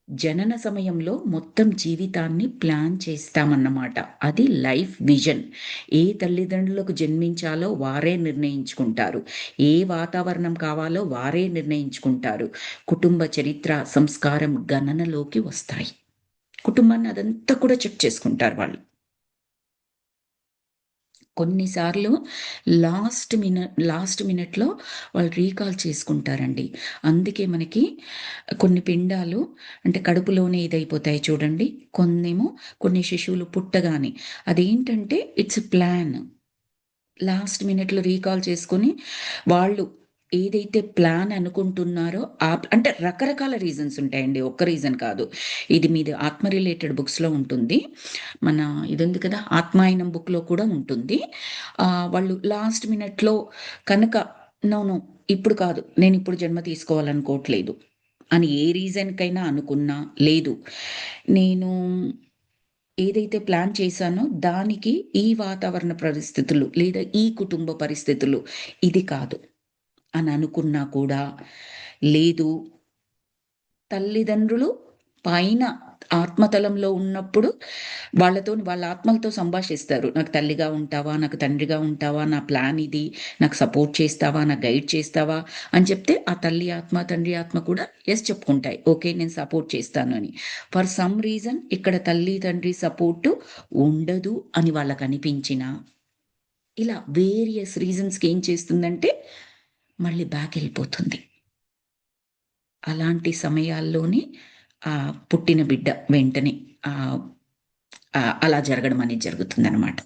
జనన సమయంలో మొత్తం జీవితాన్ని ప్లాన్ చేస్తామన్నమాట. అది లైఫ్ విజన్. ఏ తల్లిదండ్రులకు జన్మించాలో వారే నిర్ణయించుకుంటారు. ఏ వాతావరణం కావాలో వారే నిర్ణయించుకుంటారు. కుటుంబ చరిత్ర, సంస్కారం గణనలోకి వస్తాయి. కుటుంబాన్ని అదంతా కూడా చెక్ చేసుకుంటారు వాళ్ళు. కొన్నిసార్లు లాస్ట్ మినిట్‌లో వాళ్ళు రీకాల్ చేసుకుంటారండి. అందుకే మనకి కొన్ని పిండాలు అంటే కడుపులోనే ఇదైపోతాయి చూడండి. కొన్ని శిశువులు పుట్టగానే అదేంటంటే ఇట్స్ ప్లాన్. లాస్ట్ మినిట్‌లో రీకాల్ చేసుకొని వాళ్ళు ఏదైతే ప్లాన్ అనుకుంటున్నారో అంటే రకరకాల రీజన్స్ ఉంటాయండి. ఒక్క రీజన్ కాదు. ఇది మీది ఆత్మ రిలేటెడ్ బుక్స్‌లో ఉంటుంది. మన ఇదుంది కదా! ఆత్మాయనం బుక్‌లో కూడా ఉంటుంది. వాళ్ళు లాస్ట్ మినిట్‌లో కనుక నో, నో ఇప్పుడు కాదు. నేనిప్పుడు జన్మ తీసుకోవాలనుకోవట్లేదు అని ఏ రీజన్‌కైనా అనుకున్నా, లేదు నేను ఏదైతే ప్లాన్ చేశానో దానికి ఈ వాతావరణ పరిస్థితులు లేదా ఈ కుటుంబ పరిస్థితులు ఇది కాదు అని అనుకున్నా కూడా, లేదు తల్లిదండ్రులు పైన ఆత్మతలంలో ఉన్నప్పుడు వాళ్ళ ఆత్మలతో సంభాషిస్తారు. నాకు తల్లిగా ఉంటావా? నాకు తండ్రిగా ఉంటావా? నా ప్లాన్ ఇది. నాకు సపోర్ట్ చేస్తావా? నాకు గైడ్ చేస్తావా? అని చెప్తే ఆ తల్లి ఆత్మ, తండ్రి ఆత్మ కూడా యెస్ చెప్పుకుంటాయి. ఓకే నేను సపోర్ట్ చేస్తాను అని. ఫర్ సమ్ రీజన్ ఇక్కడ తల్లి, తండ్రి సపోర్ట్ ఉండదు అని వాళ్ళకనిపించినా, ఇలా వేరియస్ రీజన్స్‌కి ఏం చేస్తుందంటే మళ్ళీ బ్యాక్ ఎళ్ళిపోతుంది. అలాంటి సమయాల్లోనే పుట్టిన బిడ్డ వెంటనే ఆహ్, అలా జరగడం అనేది జరుగుతుందనమాట.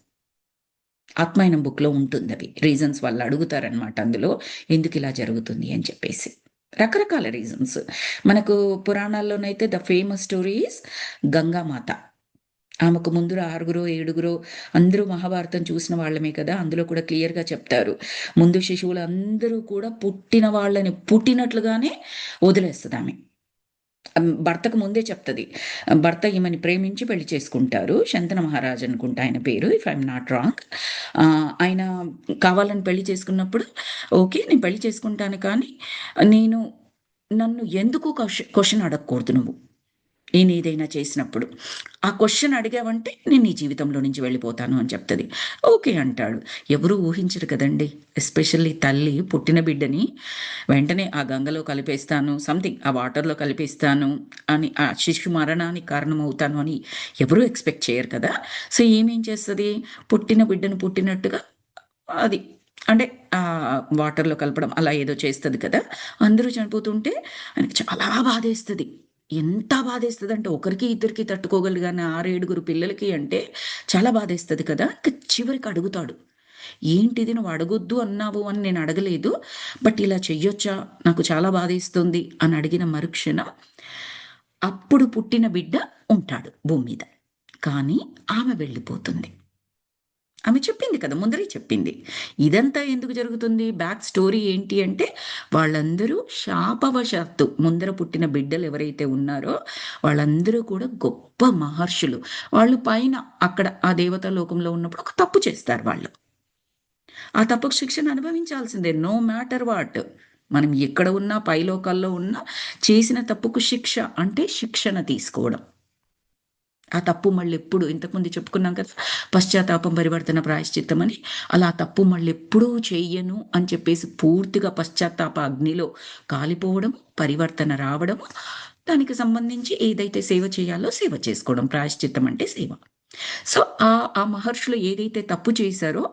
ఆత్మాయనం బుక్‌లో ఉంటుందది. రీజన్స్ వాళ్ళు అడుగుతారనమాట అందులో. ఎందుకిలా జరుగుతుంది అని చెప్పేసి. రకరకాల రీజన్స్. మనకు పురాణాల్లోనైతే the famous story is Gangamata. ఆమెకు ముందు 6గురో, 7గురో అందరూ మహాభారతం చూసిన వాళ్ళమే కదా! అందులో కూడా క్లియర్‌గా చెప్తారు. ముందు శిశువులందరూ కూడా పుట్టిన వాళ్ళని పుట్టినట్లుగానే వదిలేస్తదామె. భర్తకు ముందే చెప్తది. భర్త ఈమెని ప్రేమించి పెళ్లి చేసుకుంటారు. శంతన మహారాజ్ అనుకుంటా ఆయన పేరు ఇఫ్ ఐయామ్ నాట్ రాంగ్. ఆయన కావాలని పెళ్లి చేసుకున్నప్పుడు ఓకే. నేను పెళ్లి చేసుకుంటాను కానీ, నేను నన్ను ఎందుకు క్వెషన్ అడగకూడదు నువ్వు. నేనేదైనా చేసినప్పుడు. ఆ క్వెషన్ అడిగావంటే నేను నీ జీవితంలో నుంచి వెళ్ళిపోతాను అని చెప్తది. ఓకే అంటాడు. ఎవరు ఊహించరు కదండీ! ఎస్పెషల్లీ తల్లి పుట్టిన బిడ్డని వెంటనే ఆ గంగలో కలిపేస్తాను, సంథింగ్ ఆ వాటర్‌లో కలిపేస్తాను అని, ఆ శిశు మరణానికి కారణమవుతాను అని ఎవరు ఎక్స్‌పెక్ట్ చేయరు కదా! సో, ఈమేం చేస్తది? పుట్టిన బిడ్డను పుట్టినట్టుగా అది అంటే వాటర్‌లో కలపడం అలా ఏదో చేస్తది కదా! అందరూ చనిపోతుంటే ఆయనకి చాలా బాధేస్తది. ఎంత బాధేస్తదంటే ఒకరికి, ఇద్దరికి తట్టుకోగలరు గాని 6, 7 పిల్లలకి అంటే చాలా బాధేస్తది కదా! ఇంక చివరికి అడుగుతాడు. "ఏంటిది నువ్వు అడగొద్దు అన్నావు అని నేను అడగలేదు. బట్ ఇలా చెయ్యొచ్చా? నాకు చాలా బాధేస్తుంది" అని అడిగిన మరుక్షణం అప్పుడు పుట్టిన బిడ్డ ఉంటాడు భూమి మీద. కానీ ఆమె వెళ్ళిపోతుంది. ఆమె చెప్పింది కదా! ముందరే చెప్పింది. ఇదంతా ఎందుకు జరుగుతుంది? బ్యాక్ స్టోరీ ఏంటి అంటే, వాళ్ళందరూ శాపవశాత్తు ముందర పుట్టిన బిడ్డలు ఎవరైతే ఉన్నారో, వాళ్ళందరూ కూడా గొప్ప మహర్షులు. వాళ్ళు పైన అక్కడ ఆ దేవతా లోకంలో ఉన్నప్పుడు ఒక తప్పు చేస్తారు వాళ్ళు. ఆ తప్పుకు శిక్షను అనుభవించాల్సిందే. No matter what. మనం ఎక్కడ ఉన్నా, పైలోకాల్లో ఉన్నా చేసిన తప్పుకు శిక్ష అంటే శిక్షణ తీసుకోవడం. ఆ తప్పు మళ్ళెప్పుడు ఇంతకుముందు చెప్పుకున్నాం కదా! పశ్చాత్తాపం, పరివర్తన, ప్రాయశ్చిత్తం అని. అలా తప్పు మళ్ళెప్పుడూ చెయ్యను అని చెప్పేసి పూర్తిగా పశ్చాత్తాప అగ్నిలో కాలిపోవడం, పరివర్తన రావడం, దానికి సంబంధించి ఏదైతే సేవ చేయాలో సేవ చేసుకోవడం. ప్రాయశ్చిత్తం అంటే సేవ. సో, ఆ మహర్షులు ఏదైతే తప్పు చేశారో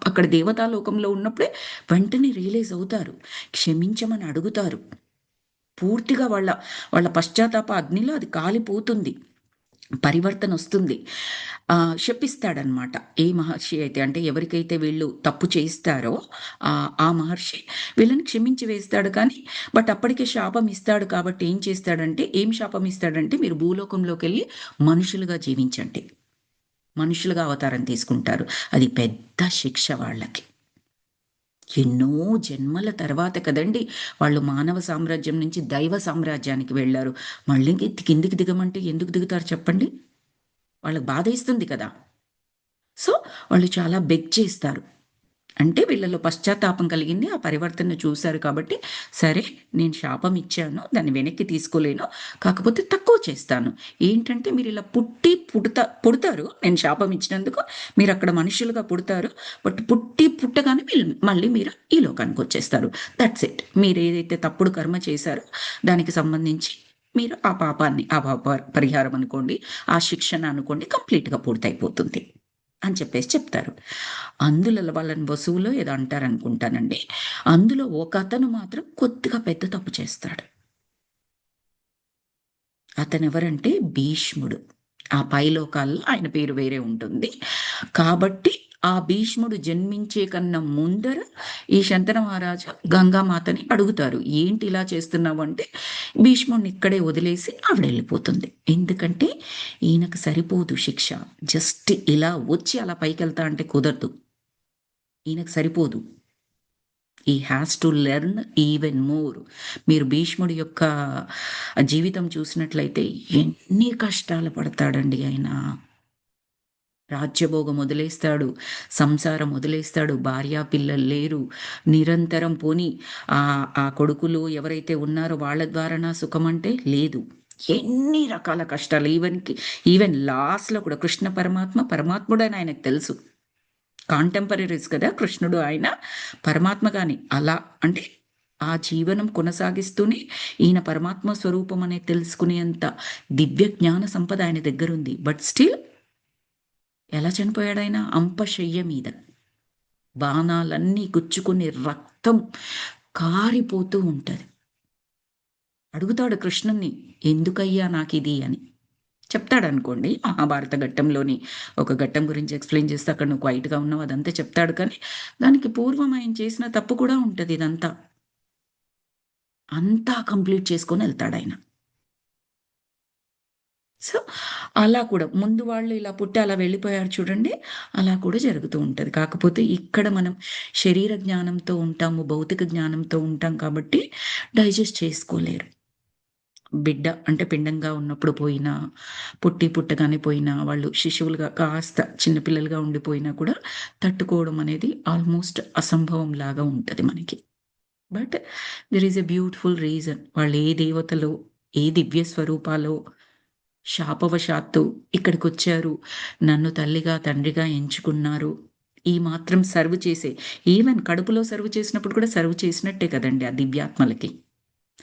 అక్కడ దేవతా లోకంలో ఉన్నప్పుడే వెంటనే రియలైజ్ అవుతారు. క్షమించమని అడుగుతారు. పూర్తిగా వాళ్ళ పశ్చాత్తాప అగ్నిలో అది కాలిపోతుంది. పరివర్తనొస్తుంది. శపిస్తాడనమాట. ఏ మహర్షి అయితే అంటే ఎవరికైతే వీళ్ళు తప్పు చేయిస్తారో ఆ మహర్షి వీళ్ళని క్షమించి వేస్తాడు కానీ, బట్ అప్పటికే శాపం ఇస్తాడు కాబట్టి ఏం చేస్తాడంటే, ఏం శాపం ఇస్తాడంటే మీరు భూలోకంలోకెళ్ళి మనుషులుగా జీవించండి. మనుషులుగా అవతారం తీసుకుంటారు. అది పెద్ద శిక్ష వాళ్ళకి. ఎన్నో జన్మల తర్వాత కదండీ! వాళ్ళు మానవ సామ్రాజ్యం నుంచి దైవ సామ్రాజ్యానికి వెళ్లారు. మళ్ళీ కిందికి దిగమంటే ఎందుకు దిగుతారు చెప్పండి? వాళ్ళకి బాధేస్తుంది కదా! సో, వాళ్ళు చాలా బెగ్ చేస్తారు. అంటే వీళ్ళలో పశ్చాత్తాపం కలిగింది. ఆ పరివర్తన చూసారు కాబట్టి, సరే నేను శాపం ఇచ్చాను. దాన్ని వెనక్కి తీసుకోలేను. కాకపోతే తక్కువ చేస్తాను. ఏంటంటే మీరిలా పుడతారు. నేను శాపం ఇచ్చినందుకు. మీరక్కడ మనుషులుగా పుడతారు. బట్ పుట్టగానే మళ్ళీ మీరు ఈ లోకానికొచ్చేస్తారు. That's it. మీరేదైతే తప్పుడు కర్మ చేశారో దానికి సంబంధించి మీరు ఆ పాపాన్ని ఆ పాప పరిహారం అనుకోండి, ఆ శిక్షణ అనుకోండి కంప్లీట్‌గా పూర్తయిపోతుంది అని చెప్పేసి చెప్తారు. అందులో వాళ్ళని వసువులో ఏదో అంటారనుకుంటానండి. అందులో ఒకతను మాత్రం కొద్దిగా పెద్ద తప్పు చేస్తాడు. అతనెవరంటే భీష్ముడు. ఆ పైలోకాల్లో ఆయన పేరు వేరే ఉంటుంది. కాబట్టి ఆ భీష్ముడు జన్మించే కన్నా ముందర ఈ శంతన మహారాజు గంగామాతని అడుగుతారు. "ఏంటి ఇలా చేస్తున్నావు?" అంటే భీష్ముడిని ఇక్కడే వదిలేసి ఆవిడెళ్ళిపోతుంది. ఎందుకంటే ఈయనకు సరిపోదు శిక్ష. జస్ట్ ఇలా వచ్చి అలా పైకెళ్తా అంటే కుదరదు. ఈయనకు సరిపోదు. He has to learn even more. మీరు భీష్ముడి యొక్క జీవితం చూసినట్లయితే ఎన్ని కష్టాలు పడతాడండి ఆయన. రాజ్యభోగం వదిలేస్తాడు, సంసారం వదిలేస్తాడు, భార్య పిల్లలు లేరు. నిరంతరం పోనీ ఆ కొడుకులు ఎవరైతే ఉన్నారో వాళ్ళ ద్వారానా సుఖమంటే లేదు. ఎన్ని రకాల కష్టాలు ఈవెన్ లాస్ట్‌లో కూడా కృష్ణ పరమాత్ముడని ఆయనకు తెలుసు. కాంటెంపరరీస్ కదా! కృష్ణుడు ఆయన పరమాత్మ గాని అలా అంటే ఆ జీవనం కొనసాగిస్తూనే ఈయన పరమాత్మ స్వరూపం అనేది తెలుసుకునేంత దివ్య జ్ఞాన సంపద ఆయన దగ్గరుంది. బట్ స్టిల్ ఎలా చనిపోయాడాయన? అంపశయ్య మీద. బాణాలన్నీ గుచ్చుకుని రక్తం కారిపోతూ ఉంటది. అడుగుతాడు కృష్ణుడిని, "ఎందుకయ్యా నాకిది" అని. చెప్తాడనుకోండి. మహాభారత ఘట్టంలోని ఒక ఘట్టం గురించి ఎక్స్‌ప్లెయిన్ చేస్తే అక్కడ నువ్వు క్వైట్‌గా ఉన్నావు అదంతా చెప్తాడు కానీ, దానికి పూర్వం ఆయన చేసిన తప్పు కూడా ఉంటది ఇదంతా. అంతా కంప్లీట్ చేసుకొనెళ్తాడాయన. సో, అలా కూడా ముందు వాళ్ళు ఇలా పుట్టి అలా వెళ్ళిపోయారు చూడండి. అలా కూడా జరుగుతూ ఉంటది. కాకపోతే ఇక్కడ మనం శరీర జ్ఞానంతో ఉంటాము, భౌతిక జ్ఞానంతో ఉంటాం కాబట్టి డైజెస్ట్ చేసుకోలేరు. బిడ్డ అంటే పిండంగా ఉన్నప్పుడు పోయినా, పుట్టగానే పోయినా, వాళ్ళు శిశువులుగా కాస్త చిన్న పిల్లలుగా ఉండిపోయినా కూడా తట్టుకోవడం అనేది ఆల్‌మోస్ట్ అసంభవం లాగా ఉంటది మనకి. But there is a beautiful reason. వాళ్ళు ఏ దేవతలో, ఏ దివ్య స్వరూపాలో శాపవశాత్తు ఇక్కడికొచ్చారు. నన్ను తల్లిగా, తండ్రిగా ఎంచుకున్నారు. ఈ మాత్రం సర్వ్ చేసే ఈవెన్ కడుపులో సర్వ్ చేసినప్పుడు కూడా సర్వ్ చేసినట్టే కదండీ ఆ దివ్యాత్మలకి.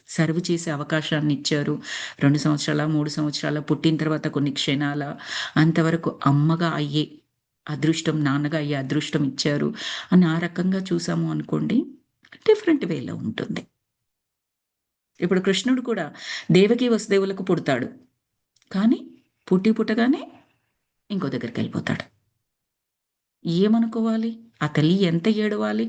సర్వ్ చేసే అవకాశాన్నిచ్చారు. 2 సంవత్సరాల, 3 సంవత్సరాల పుట్టిన తర్వాత కొన్ని క్షణాల అంతవరకు అమ్మగా అయ్యే అదృష్టం నాన్నగా అయ్యే అదృష్టం ఇచ్చారు అని ఆ రకంగా చూసాము అనుకోండి, డిఫరెంట్ వేలో ఉంటుంది. ఇప్పుడు కృష్ణుడు కూడా దేవకీ వసుదేవులకు పుడతాడు. కానీ పుట్టగానే ఇంకో దగ్గరికెళ్ళిపోతాడు. ఏమనుకోవాలి? ఆ తల్లి ఎంత ఏడవాలి?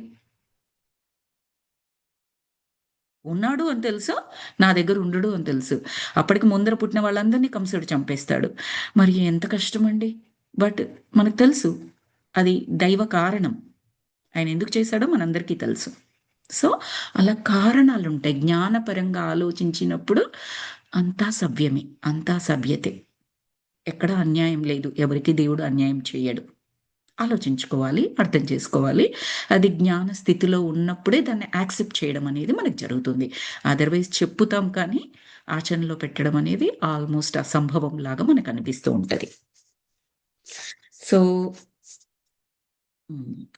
ఉన్నాడు అని తెలుసు, నా దగ్గర ఉండడు అని తెలుసు. అప్పటికి ముందర పుట్టిన వాళ్ళందరినీ కంసుడు చంపేస్తాడు. మరి ఎంత కష్టమండి. బట్ మనకు తెలుసు అది దైవ కారణం. ఆయన ఎందుకు చేశాడో మనందరికీ తెలుసు. సో, అలా కారణాలుంటాయి. జ్ఞానపరంగా ఆలోచించినప్పుడు అంతా సవ్యమే. అంతా సవ్యతే. ఎక్కడ అన్యాయం లేదు. ఎవరికీ దేవుడు అన్యాయం చెయ్యడు. ఆలోచించుకోవాలి, అర్థం చేసుకోవాలి. అది జ్ఞాన స్థితిలో ఉన్నప్పుడే దాన్ని యాక్సెప్ట్ చేయడం అనేది మనకు జరుగుతుంది. అదర్‌వైజ్ చెప్పుతాం కానీ, ఆచరణలో పెట్టడం అనేది ఆల్‌మోస్ట్ అసంభవంలాగా మనకనిపిస్తూ ఉంటది. సో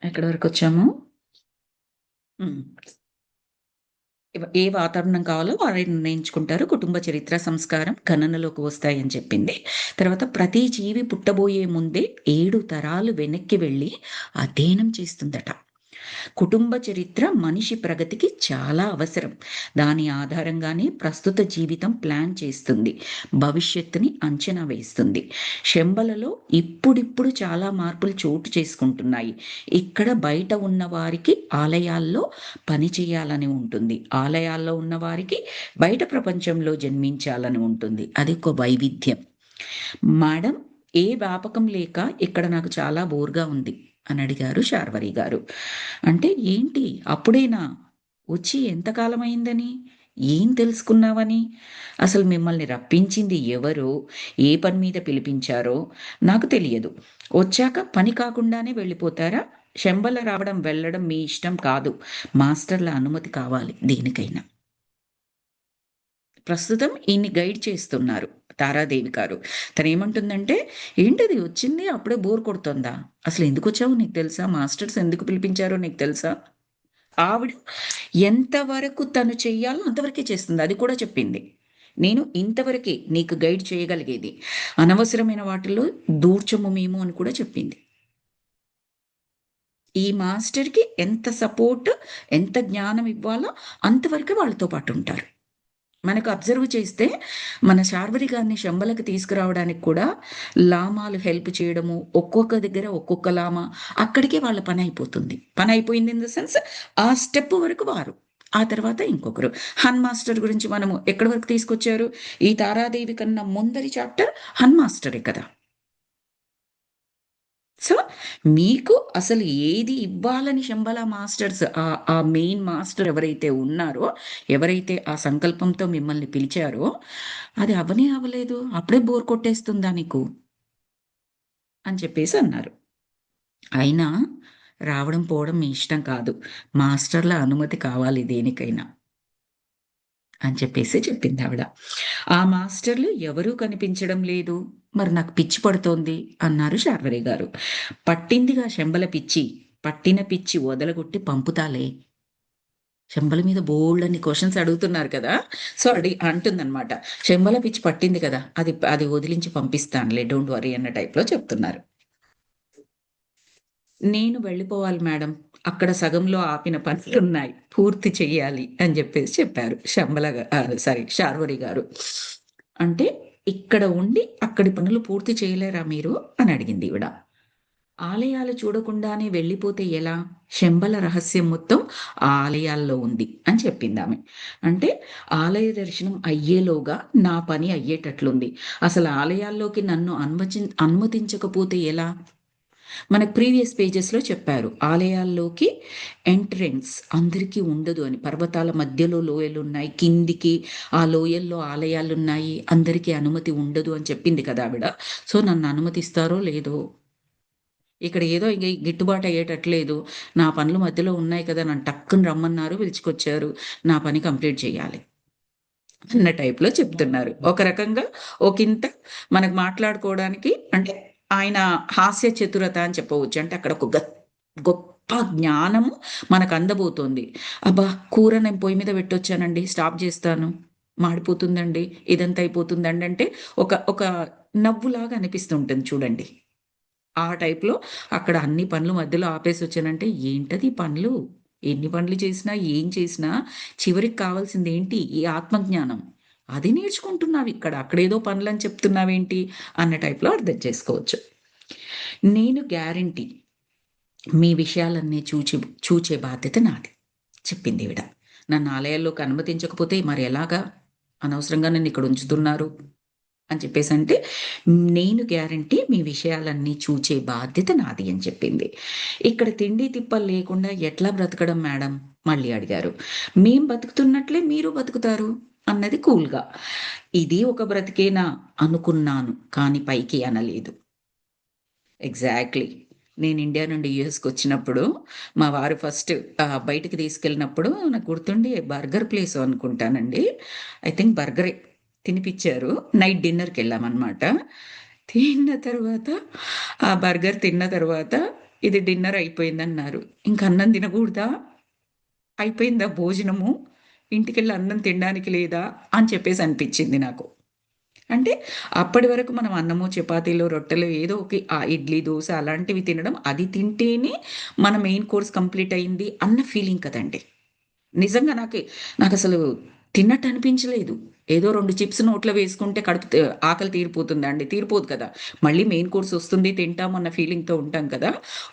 ఎక్కడి వరకొచ్చాము? హ్మ్. ఏ వాతావరణం కావాలో వారే నిర్ణయించుకుంటారు. కుటుంబ చరిత్ర, సంస్కారం గణనలోకి వస్తాయని చెప్పింది. తర్వాత ప్రతి జీవి పుట్టబోయే ముందే 7 తరాలు వెనక్కి వెళ్ళి అధ్యయనం చేస్తుందట. కుటుంబ చరిత్ర మనిషి ప్రగతికి చాలా అవసరం. దాని ఆధారంగానే ప్రస్తుత జీవితం ప్లాన్ చేస్తుంది. భవిష్యత్తుని అంచనా వేస్తుంది. శంబలలో ఇప్పుడిప్పుడు చాలా మార్పులు చోటు చేసుకుంటున్నాయి. ఇక్కడ బయట ఉన్న వారికి ఆలయాల్లో పని చేయాలని ఉంటుంది. ఆలయాల్లో ఉన్న వారికి బయట ప్రపంచంలో జన్మించాలని ఉంటుంది. అది ఒక వైవిధ్యం. మేడం, ఏ వ్యాపకం లేక ఇక్కడ నాకు చాలా బోర్‌గా ఉంది అని అడిగారు శార్వరి గారు. అంటే ఏంటి అప్పుడేనా? వచ్చి ఎంత కాలమైందని? ఏం తెలుసుకున్నావని? అసలు మిమ్మల్ని రప్పించింది ఎవరో? ఏ పని మీద పిలిపించారో నాకు తెలియదు. వచ్చాక పని కాకుండానే వెళ్ళిపోతారా? శంబల రావడం, వెళ్ళడం మీ ఇష్టం కాదు. మాస్టర్ల అనుమతి కావాలి దేనికైనా. ప్రస్తుతం ఈయన్ని గైడ్ చేస్తున్నారు తారాదేవి గారు. తనేమంటుందంటే, "ఏంటది వచ్చింది అప్పుడే బోర్ కొడుతోందా? అసలెందుకొచ్చావో నీకు తెలుసా? మాస్టర్స్ ఎందుకు పిలిపించారో నీకు తెలుసా?" ఆవిడ ఎంతవరకు తను చెయ్యాలో అంతవరకే చేస్తుంది. అది కూడా చెప్పింది. "నేను ఇంతవరకే నీకు గైడ్ చేయగలిగేది. అనవసరమైన వాటిల్లో దూర్చము మేము" అని కూడా చెప్పింది. ఈ మాస్టర్‌కి ఎంత సపోర్ట్, ఎంత జ్ఞానం ఇవ్వాలో అంతవరకే వాళ్ళతో పాటుంటారు. మనకు అబ్జర్వ్ చేస్తే, మన శార్వరి గారిని శంబలకి తీసుకురావడానికి కూడా లామాలు హెల్ప్ చేయడము, ఒక్కొక్క దగ్గర ఒక్కొక్క లామా, అక్కడికే వాళ్ళ పనయిపోతుంది. పనయిపోయింది ఇన్ ద సెన్స్ ఆ స్టెప్ వరకు వారు. ఆ తర్వాత ఇంకొకరు. హన్ మాస్టర్ గురించి మనము ఎక్కడి వరకు తీసుకొచ్చారు? ఈ తారాదేవి కన్నా ముందరి చాప్టర్ హన్ మాస్టరే కదా! సో, మీకు అసలు ఏది ఇవ్వాలని శంబల మాస్టర్స్ ఆ మెయిన్ మాస్టర్ ఎవరైతే ఉన్నారో, ఎవరైతే ఆ సంకల్పంతో మిమ్మల్ని పిలిచారో, అది అవ్వనే అవ్వలేదు. అప్పుడే బోర్ కొట్టేస్తుందా నీకు? అని చెప్పేసి అన్నారు. అయినా రావడం, పోవడం మీ ఇష్టం కాదు. మాస్టర్‌ల అనుమతి కావాలి దేనికైనా. అని చెప్పేసి చెప్పిందావిడ. ఆ మాస్టర్‌లు ఎవరూ కనిపించడం లేదు. మరి నాకు పిచ్చి పడుతోంది అన్నారు శార్వరి గారు. పట్టిందిగా శంబల పిచ్చి. పట్టిన పిచ్చి వదలగొట్టి పంపుతాలే. శంబల మీద బోలెడన్ని క్వెషన్స్ అడుగుతున్నారు కదా! సో, అంటుందనమాట. శంబల పిచ్చి పట్టింది కదా! అది వదిలించి పంపిస్తానులే డోంట్ వర్రీ అన్న టైప్‌లో చెప్తున్నారు. నేను వెళ్ళిపోవాలి మేడం. అక్కడ సగంలో ఆపిన పనులున్నాయి. పూర్తి చెయ్యాలి అని జెప్పేసి చెప్పారు. సారీ శార్వరి గారు. అంటే ఇక్కడ ఉండి అక్కడి పనులు పూర్తి చేయలేరా మీరు? అని అడిగింది ఈవిడ. ఆలయాలు చూడకుండానే వెళ్ళిపోతే ఎలా? శంబల రహస్యం మొత్తం ఆ ఆలయాల్లో ఉంది అని చెప్పిందామె. అంటే ఆలయ దర్శనం అయ్యేలోగా నా పని అయ్యేటట్లుంది. అసలు ఆలయాల్లోకి నన్ను అనుమతించకపోతే ఎలా? మనకు ప్రీవియస్ పేజెస్‌లో చెప్పారు. ఆలయాల్లోకి ఎంట్రన్స్ అందరికీ ఉండదు అని. పర్వతాల మధ్యలో లోయలున్నాయి. కిందికి ఆ లోయల్లో ఆలయాలున్నాయి. అందరికీ అనుమతి ఉండదు అని చెప్పింది కదా ఆవిడ. సో, నన్ను అనుమతిస్తారో లేదో? ఇక్కడ ఏదో ఇంక గిట్టుబాటు అయ్యేటట్లేదు. నా పనులు మధ్యలో ఉన్నాయి కదా! నన్ను టక్కున రమ్మన్నారు, పిలుచుకొచ్చారు. నా పని కంప్లీట్ చేయాలి. అన్న టైప్‌లో చెప్తున్నారు. ఒక రకంగా ఒకింత మనకు మాట్లాడుకోవడానికి అంటే ఆయన హాస్య చతురత అని చెప్పవచ్చు. అంటే అక్కడ ఒక గొప్ప జ్ఞానము మనకు అందబోతోంది. అబ్బా! కూర నేను పొయ్యి మీద పెట్టొచ్చానండి. స్టాప్ జేస్తాను. మాడిపోతుందండి. ఇదంతా అయిపోతుందండి అంటే ఒక ఒక నవ్వులాగా అనిపిస్తుంటుంది చూడండి. ఆ టైప్‌లో అక్కడ అన్ని పనులు మధ్యలో ఆపేసి వచ్చానంటే, ఏంటది పనులు? ఎన్ని పనులు చేసినా, ఏం చేసినా చివరికి కావాల్సిందేంటి? ఈ ఆత్మజ్ఞానం. అది నేర్చుకుంటున్నావిక్కడ. అక్కడేదో పనులని చెప్తున్నావేంటి? అన్న టైప్‌లో అర్థం చేసుకోవచ్చు. నేను గ్యారంటీ మీ విషయాలన్నీ చూచే బాధ్యత నాది. చెప్పిందీవిడ. నన్ను ఆలయాల్లోకి అనుమతించకపోతే మరి ఎలాగా? అనవసరంగా నన్నిక్కడ ఉంచుతున్నారు. అని చెప్పేసంటే, నేను గ్యారంటీ మీ విషయాలన్నీ చూచే బాధ్యత నాది అని చెప్పింది. ఇక్కడ తిండి తిప్పలు లేకుండా ఎట్లా బ్రతకడం మేడం? మళ్ళీ అడిగారు. మేం బతుకుతున్నట్లే మీరు బతుకుతారు అన్నది కూల్‌గా. ఇది ఒక బ్రతికేనా అనుకున్నాను. కానీ పైకి అనలేదు. ఎగ్జాక్ట్‌లీ. నేను ఇండియా నుండి యూఎస్‌కొచ్చినప్పుడు మా వారు ఫస్ట్ బయటికి తీసుకెళ్ళినప్పుడు నాకు గుర్తుండి బర్గర్ ప్లేసో అనుకుంటానండి. ఐ థింక్ బర్గరే తినిపిచ్చారు. నైట్ డిన్నర్‌కెళ్ళామనమాట. తిన్న తర్వాత ఆ బర్గర్ తిన్న తర్వాత ఇది డిన్నర్ అయిపోయిందన్నారు. ఇంక అన్నం తినకూడదా? అయిపోయిందా భోజనము? ఇంటికెళ్ళి అన్నం తినడానికి లేదా? అని చెప్పేసి అనిపిచ్చింది నాకు. అంటే అప్పటి వరకు మనం అన్నము, చపాతీలు, రొట్టెలు ఏదో ఒక ఇడ్లీ, దోస అలాంటివి తినడం. అది తింటేనే మన మెయిన్ కోర్స్ కంప్లీట్ అయింది అన్న ఫీలింగ్ కదండీ! నిజంగా నాకసలు తిన్నట్టు అనిపించలేదు. ఏదో 2 చిప్స్ నోట్లో వేసుకుంటే ఆకలి తీరిపోతుందా అండి? తీరిపోదు కదా! మళ్ళీ మెయిన్ కోర్స్ వస్తుంది తింటాం అన్న ఫీలింగ్‌తో ఉంటాం కదా!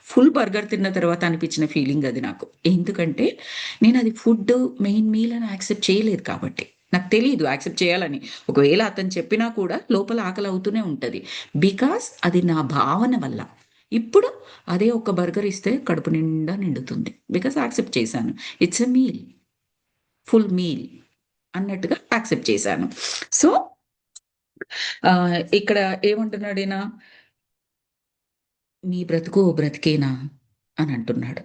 ఫుల్ బర్గర్ తిన్న తర్వాత అనిపించిన ఫీలింగ్ అది నాకు. ఎందుకంటే నేనది ఫుడ్డు మెయిన్ మీల్ అని యాక్సెప్ట్ చేయలేదు కాబట్టి. నాకు తెలీదు యాక్సెప్ట్ చేయాలని. ఒకవేళ అతను చెప్పినా కూడా లోపల ఆకలి అవుతూనే ఉంటది. బికాజ్ అది నా భావన వల్ల. ఇప్పుడు అదే ఒక బర్గర్ ఇస్తే కడుపు నిండా నిండుతుంది. బికాజ్ యాక్సెప్ట్ చేశాను. It's a meal. Full meal అన్నట్టుగా యాక్సెప్ట్ చేశాను. సో, ఇక్కడ ఏమంటున్నాడిన, "మీ బ్రతుకు ఓ బ్రతికేనా" అని అంటున్నాడు.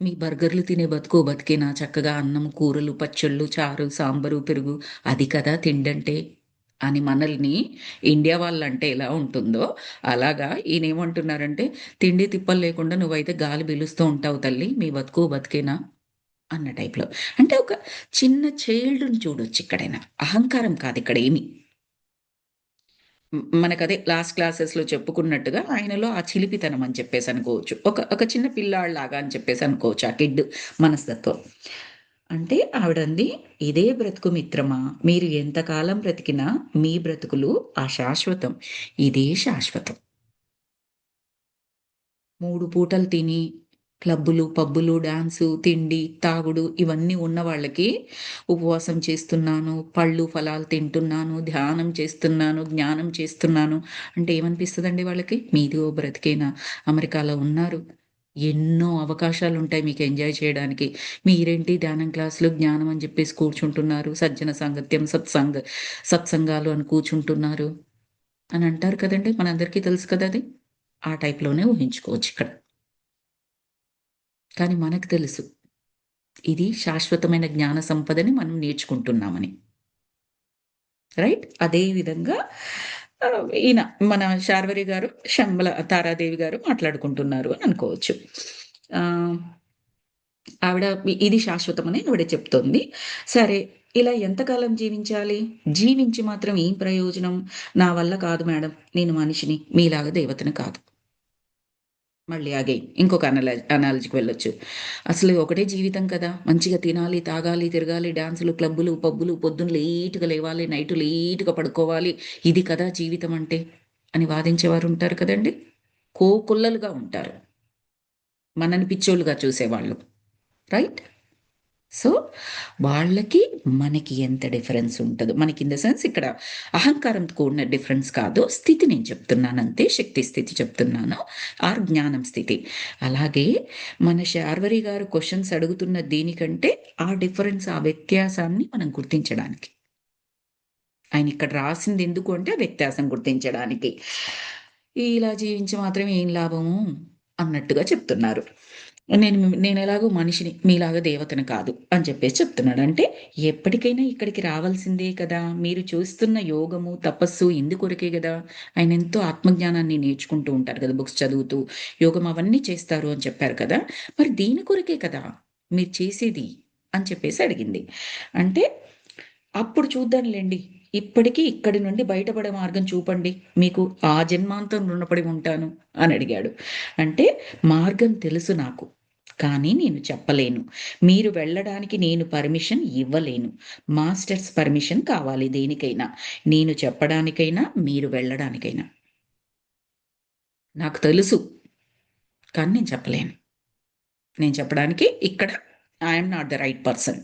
"మీ బర్గర్‌లు తినే బతుకు ఓ బతికేనా? చక్కగా అన్నం, కూరలు, పచ్చళ్ళు, చారు, సాంబారు, పెరుగు అది కదా తిండంటే" అని మనల్ని ఇండియా వాళ్ళంటే ఎలా ఉంటుందో, అలాగా ఈయనేమంటున్నారంటే, "తిండి తిప్పలు లేకుండా నువ్వైతే గాలి పీలుస్తూ ఉంటావు తల్లి. మీ బతుకు ఓ బతికేనా" అన్న టైప్‌లో. అంటే ఒక చిన్న చైల్డ్‌ని చూడొచ్చిక్కడైన. అహంకారం కాదిక్కడేమి. మనకదే లాస్ట్ క్లాసెస్‌లో చెప్పుకున్నట్టుగా ఆయనలో ఆ చిలిపితనం అని చెప్పేసనుకోవచ్చు. ఒక చిన్న పిల్లాడిలాగా అని చెప్పేసనుకోవచ్చు. ఆ కిడ్ మనస్తత్వం. అంటే ఆవిడంది, "ఇదే బ్రతుకు మిత్రమా! మీరు ఎంతకాలం బ్రతికినా మీ బ్రతుకులు అశాశ్వతం. ఇదే శాశ్వతం." 3 పూటలు తిని, క్లబ్బులు, పబ్బులు, డాన్సు, తిండి, తాగుడు ఇవన్నీ ఉన్న వాళ్ళకి ఉపవాసం చేస్తున్నాను, పళ్ళు, ఫలాలు తింటున్నాను, ధ్యానం చేస్తున్నాను, జ్ఞానం చేస్తున్నాను అంటే ఏమనిపిస్తదండి వాళ్ళకి? మీది ఓ బ్రతికేనా? అమెరికాలో ఉన్నారు. ఎన్నో అవకాశాలుంటాయి మీకు ఎంజాయ్ చేయడానికి. మీరేంటి ధ్యానం క్లాసులు, జ్ఞానం అని జెప్పేసి కూర్చుంటున్నారు. సజ్జన సాంగత్యం, సత్సంగాలు అని కూర్చుంటున్నారు అని అంటారు కదండీ! మనందరికీ తెలుసు కదా అది. ఆ టైప్‌లోనే ఊహించుకోవచ్చిక్కడ. కానీ మనకు తెలుసు. ఇది శాశ్వతమైన జ్ఞాన సంపదని మనం నేర్చుకుంటున్నామని. రైట్? అదే విధంగా ఈయన మన శార్వరి గారు, శంబల తారాదేవి గారు మాట్లాడుకుంటున్నారు అని అనుకోవచ్చు. ఆహ్, ఆవిడ ఇది శాశ్వతమని ఆవిడ చెప్తోంది. సరే ఇలా ఎంతకాలం జీవించాలి? జీవించి మాత్రం ఏం ప్రయోజనం? నా వల్ల కాదు మేడం. నేను మనిషిని. మీలాగా దేవతని కాదు. మళ్ళీ అగైన్ ఇంకొక అనాలజీకి వెళ్ళొచ్చు. అసలు ఒకటే జీవితం కదా! మంచిగా తినాలి, తాగాలి, తిరగాలి, డాన్సులు, క్లబ్బులు, పబ్బులు, పొద్దున్న లేట్‌గా లేవాలి, నైట్ లేట్‌గా పడుకోవాలి. ఇది కదా జీవితం అంటే అని వాదించేవారుంటారు కదండీ! కోకొల్లలుగా ఉంటారు. మనని పిచ్చోళ్ళుగా చూసేవాళ్ళు. రైట్? సో, వాళ్ళకి, మనకి ఎంత డిఫరెన్స్ ఉంటదో. మనకి ఇన్ ద సెన్స్ ఇక్కడ అహంకారంతో కూడిన డిఫరెన్స్ కాదు. స్థితి నేను చెప్తున్నానంతే. శక్తి స్థితి చెప్తున్నాను. ఆర్ జ్ఞానం స్థితి. అలాగే మన శార్వరి గారు క్వెషన్స్ అడుగుతున్న దీనికంటే ఆ డిఫరెన్స్, ఆ వ్యత్యాసాన్ని మనం గుర్తించడానికి. ఆయన ఇక్కడ రాసింది ఎందుకు అంటే ఆ వ్యత్యాసం గుర్తించడానికి. ఇలా జీవించి మాత్రం ఏం లాభము అన్నట్టుగా చెప్తున్నారు. నేనెలాగో మనిషిని, మీలాగా దేవతని కాదు అని చెప్పేసి చెప్తున్నాడు. అంటే ఎప్పటికైనా ఇక్కడికి రావాల్సిందే కదా! మీరు చూస్తున్న యోగము, తపస్సు ఇందుకొరకే గదా! ఆయనెంతో ఆత్మజ్ఞానాన్ని నేర్చుకుంటూ ఉంటారు కదా! బుక్స్ చదువుతూ, యోగం అవన్నీ చేస్తారు అని చెప్పారు కదా! మరి దీని కొరకే కదా! మీరు చేసేది అని చెప్పేసి అడిగింది. అంటే అప్పుడు చూద్దాంలెండి. ఇప్పటికీ ఇక్కడి నుండి బయటపడే మార్గం చూపండి, మీకు ఆ జన్మాంతం రుణపడి ఉంటాను అని అడిగాడు. అంటే మార్గం తెలుసు నాకు, కానీ నేను చెప్పలేను. మీరు వెళ్ళడానికి నేను పర్మిషన్ ఇవ్వలేను. మాస్టర్స్ పర్మిషన్ కావాలి దేనికైనా. నేను చెప్పడానికైనా, మీరు వెళ్ళడానికైనా. నాకు తెలుసు, కానీ నేను చెప్పలేను. నేను చెప్పడానికి ఇక్కడ I'm not the right person.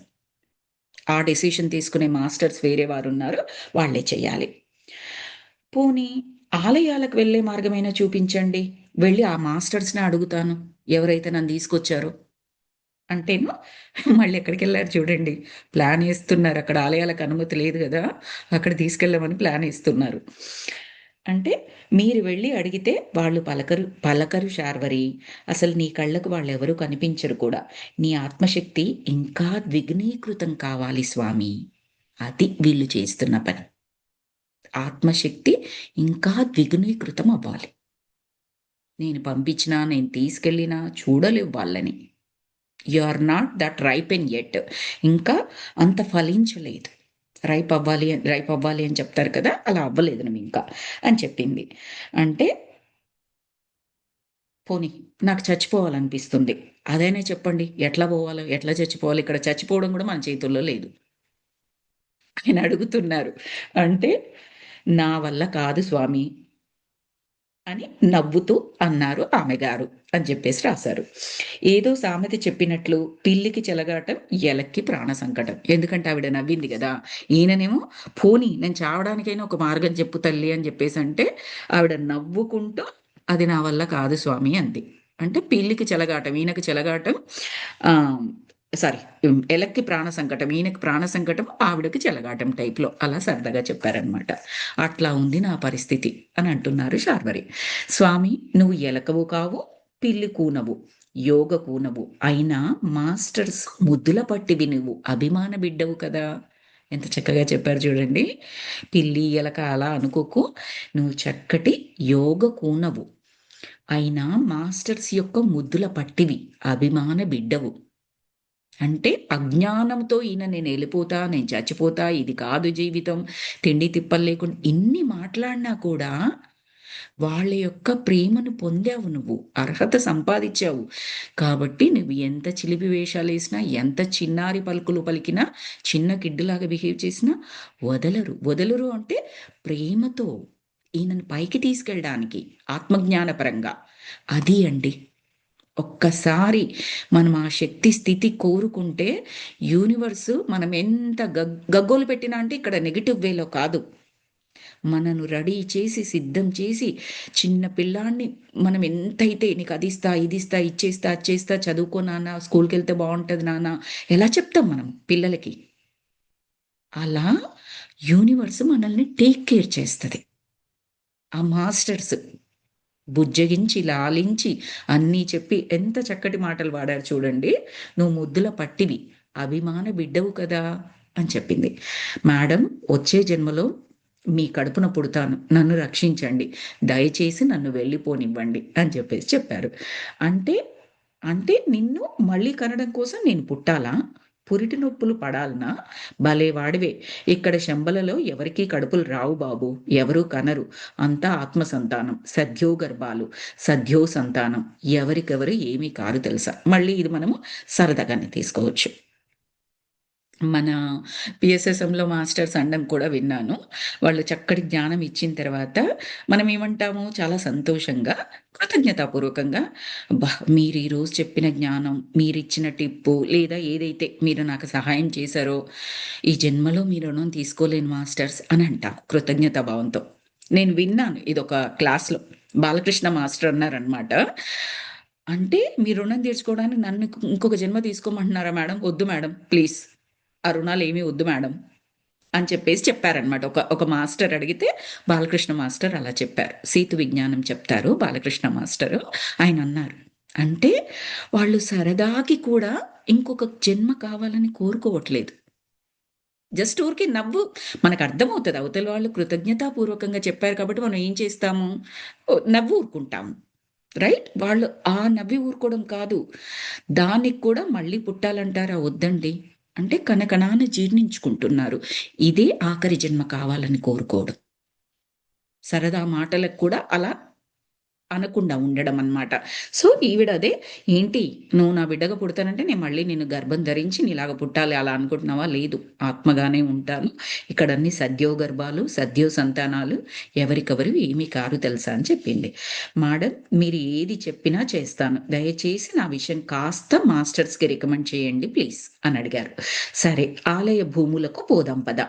ఆ డెసిషన్ తీసుకునే మాస్టర్స్ వేరే వారున్నారు, వాళ్ళే చెయ్యాలి. పోనీ ఆలయాలకు వెళ్ళే మార్గమైనా చూపించండి. వెళ్ళి ఆ మాస్టర్స్‌ని అడుగుతాను, ఎవరైతే నన్ను తీసుకొచ్చారో. అంటేను మళ్ళీ ఎక్కడికెళ్లారు చూడండి. ప్లానేస్తున్నారు. అక్కడ ఆలయాలకు అనుమతి లేదు గదా! అక్కడ తీసుకెళ్ళమని ప్లానేస్తున్నారు. అంటే మీరు వెళ్లి అడిగితే వాళ్ళు పలకరు శార్వరి. అసలు నీ కళ్ళకు వాళ్ళెవరూ కనిపించరు కూడా. నీ ఆత్మశక్తి ఇంకా ద్విగుణీకృతం కావాలి స్వామి. అది వీళ్ళు చేస్తున్న పని. ఆత్మశక్తి ఇంకా ద్విగుణీకృతం అవ్వాలి. నేను పంపించినా, నేను తీసుకెళ్ళినా చూడలేవు వాళ్ళని. You are not that ripen yet. ఇంకా అంత ఫలించలేదు. రైప్ అవ్వాలి అని చెప్తారు కదా! అలా అవ్వలేదు నువ్వింకా అని చెప్పింది. అంటే పోనీ నాకు చచ్చిపోవాలనిపిస్తుంది. అదైనా చెప్పండి. ఎట్లా పోవాలో? ఎట్లా చచ్చిపోవాలి? ఇక్కడ చచ్చిపోవడం గూడా మన చేతుల్లో లేదు. ఆయన అడుగుతున్నారు. అంటే నా వల్ల కాదు స్వామి అని నవ్వుతూ అన్నారు ఆమె గారు అని చెప్పేసి రాశారు. ఏదో సామెత చెప్పినట్లు పిల్లికి చెలగాటం, ఎలక్కి ప్రాణ సంకటం. ఎందుకంటే ఆవిడ నవ్వింది గదా! ఈయననేమో పోనీ నేను చావడానికైనా ఒక మార్గం చెప్పు తల్లి అని చెప్పేసంటే, ఆవిడ నవ్వుకుంటూ అది నా వల్ల కాదు స్వామి అంది. అంటే పిల్లికి చెలగాటం, ఈయనకి చెలగాటం ఆహ్, సారీ ఎలక్కి ప్రాణ సంకటం, ఈయనకి ప్రాణ సంకటం, ఆవిడకి చెలగాటం టైప్‌లో అలా సరదాగా చెప్పారనమాట. అట్లా ఉంది నా పరిస్థితి అని అంటున్నారు శార్వరి. స్వామి నువ్వు ఎలకవు కావు, పిల్లి కూనవు, యోగ కూనవు. అయినా మాస్టర్స్ ముద్దుల పట్టివి నువ్వు, అభిమాన బిడ్డవు కదా! ఎంత చక్కగా చెప్పారు చూడండి. పిల్లి, ఎలక అలా అనుకోకు. నువ్వు చక్కటి యోగ కూనవు. అయినా మాస్టర్స్ యొక్క ముద్దుల పట్టివి, అభిమాన బిడ్డవు. అంటే అజ్ఞానంతో ఈయన నేనెళ్ళిపోతా, నేను చచ్చిపోతా, ఇది కాదు జీవితం, తిండి తిప్పలు లేకుండా ఇన్ని మాట్లాడినా కూడా వాళ్ళ యొక్క ప్రేమను పొందావు నువ్వు. అర్హత సంపాదించావు. కాబట్టి నువ్వు ఎంత చిలిపి వేషాలేసినా, ఎంత చిన్నారి పలుకులు పలికినా, చిన్న కిడ్డులాగా బిహేవ్ చేసినా వదలరు. వదలరు అంటే ప్రేమతో ఈయనను పైకి తీసుకెళ్ళడానికి ఆత్మజ్ఞానపరంగా. అది అండి. ఒక్కసారి మనం ఆ శక్తి స్థితి కోరుకుంటే యూనివర్స్ మనం ఎంత గగ్గోలు పెట్టినా అంటే ఇక్కడ నెగెటివ్ వేలో కాదు. మనను రెడీ చేసి, సిద్ధం చేసి, చిన్న పిల్లాడిని మనం ఎంతైతే నీకు అదిస్తా, ఇదిస్తా, ఇచ్చేస్తా, అచ్చేస్తా, చదువుకో నాన్న, స్కూల్‌కెళ్తే బావుంటది నాన్న, ఎలా చెప్తాం మనం పిల్లలకి? అలా యూనివర్స్ మనల్ని టేక్ కేర్ చేస్తది. ఆ మాస్టర్స్ బుజ్జగించి, లాలించి, అన్నీ చెప్పి ఎంత చక్కటి మాటలు వాడారు చూడండి. "నువ్వు ముద్దుల పట్టివి, అభిమాన బిడ్డవు కదా!" అని చెప్పింది. "మేడం వచ్చే జన్మలో మీ కడుపున పుడతాను. నన్ను రక్షించండి. దయచేసి నన్ను వెళ్ళిపోనివ్వండి" అని చెప్పేసి చెప్పారు. అంటే, అంటే నిన్ను మళ్ళీ కనడం కోసం నేను పుట్టాలా? పురిటి నొప్పులు పడాలనా? భలే వాడివే! ఇక్కడ శంబలలో ఎవరికీ కడుపులు రావు బాబు. ఎవరూ కనరు. అంతా ఆత్మ సంతానం. సద్యో గర్భాలు. సద్యో సంతానం. ఎవరికెవరు ఏమీ కారు తెలుసా? మళ్ళీ ఇది మనము సరదాగానే తీసుకోవచ్చు. మన పిఎస్ఎస్ఎంలో మాస్టర్స్ అనడం కూడా విన్నాను. వాళ్ళు చక్కటి జ్ఞానం ఇచ్చిన తర్వాత మనం ఏమంటాము చాలా సంతోషంగా, కృతజ్ఞతాపూర్వకంగా అబ్బా! మీరు ఈరోజు చెప్పిన జ్ఞానం, మీరిచ్చిన టిప్పు లేదా ఏదైతే మీరు నాకు సహాయం చేశారో, ఈ జన్మలో మీ రుణం తీసుకోలేను మాస్టర్స్ అని అంటాం కృతజ్ఞతా భావంతో. నేను విన్నాను ఇదొక క్లాస్‌లో. బాలకృష్ణ మాస్టర్ అన్నారనమాట. అంటే మీ రుణం తీర్చుకోవడానికి నన్ను ఇంకొక జన్మ తీసుకోమంటున్నారా మేడం? వద్దు మేడం ప్లీజ్. ఆ రుణాలేమి వద్దు మేడం అని చెప్పేసి చెప్పారనమాట. ఒక ఒక మాస్టర్ అడిగితే బాలకృష్ణ మాస్టర్ అలా చెప్పారు. సీతు విజ్ఞానం చెప్తారు బాలకృష్ణ మాస్టరు. ఆయనన్నారు. అంటే వాళ్ళు సరదాకి కూడా ఇంకొక జన్మ కావాలని కోరుకోవట్లేదు. జస్ట్ ఊరికే నవ్వు మనకర్థమవుతది. అవతల వాళ్ళు కృతజ్ఞతాపూర్వకంగా చెప్పారు కాబట్టి మనం ఏం చేస్తాము? నవ్వి ఊరుకుంటాము. రైట్? వాళ్ళు ఆ నవ్వి ఊరుకోవడం కాదు. దానికి కూడా మళ్ళీ పుట్టాలంటారా? వద్దండి. అంటే కనకనాన జీర్ణించుకుంటున్నారు. ఇదే ఆఖరి జన్మ కావాలని కోరుకోవడం. సరదా మాటలకు కూడా అలా అనకుండా ఉండడం అన్నమాట. సో, ఈవిడ అదే, "ఏంటి నువ్వు నా బిడ్డగా పుడతానంటే నేను మళ్ళీ నిన్ను గర్భం ధరించి నీలాగా పుట్టాలి అలా అనుకుంటున్నావా? లేదు. ఆత్మగానే ఉంటాను. ఇక్కడ అన్ని సద్యో గర్భాలు, సద్యో సంతానాలు ఎవరికెవరివి ఏమీ కారు తెలుసా" అని చెప్పింది. "మేడం మీరు ఏది చెప్పినా చేస్తాను. దయచేసి నా విషయం కాస్త మాస్టర్స్‌కి రికమెండ్ చేయండి ప్లీజ్" అని అడిగారు. సరే ఆలయ భూములకు పోదాం పద.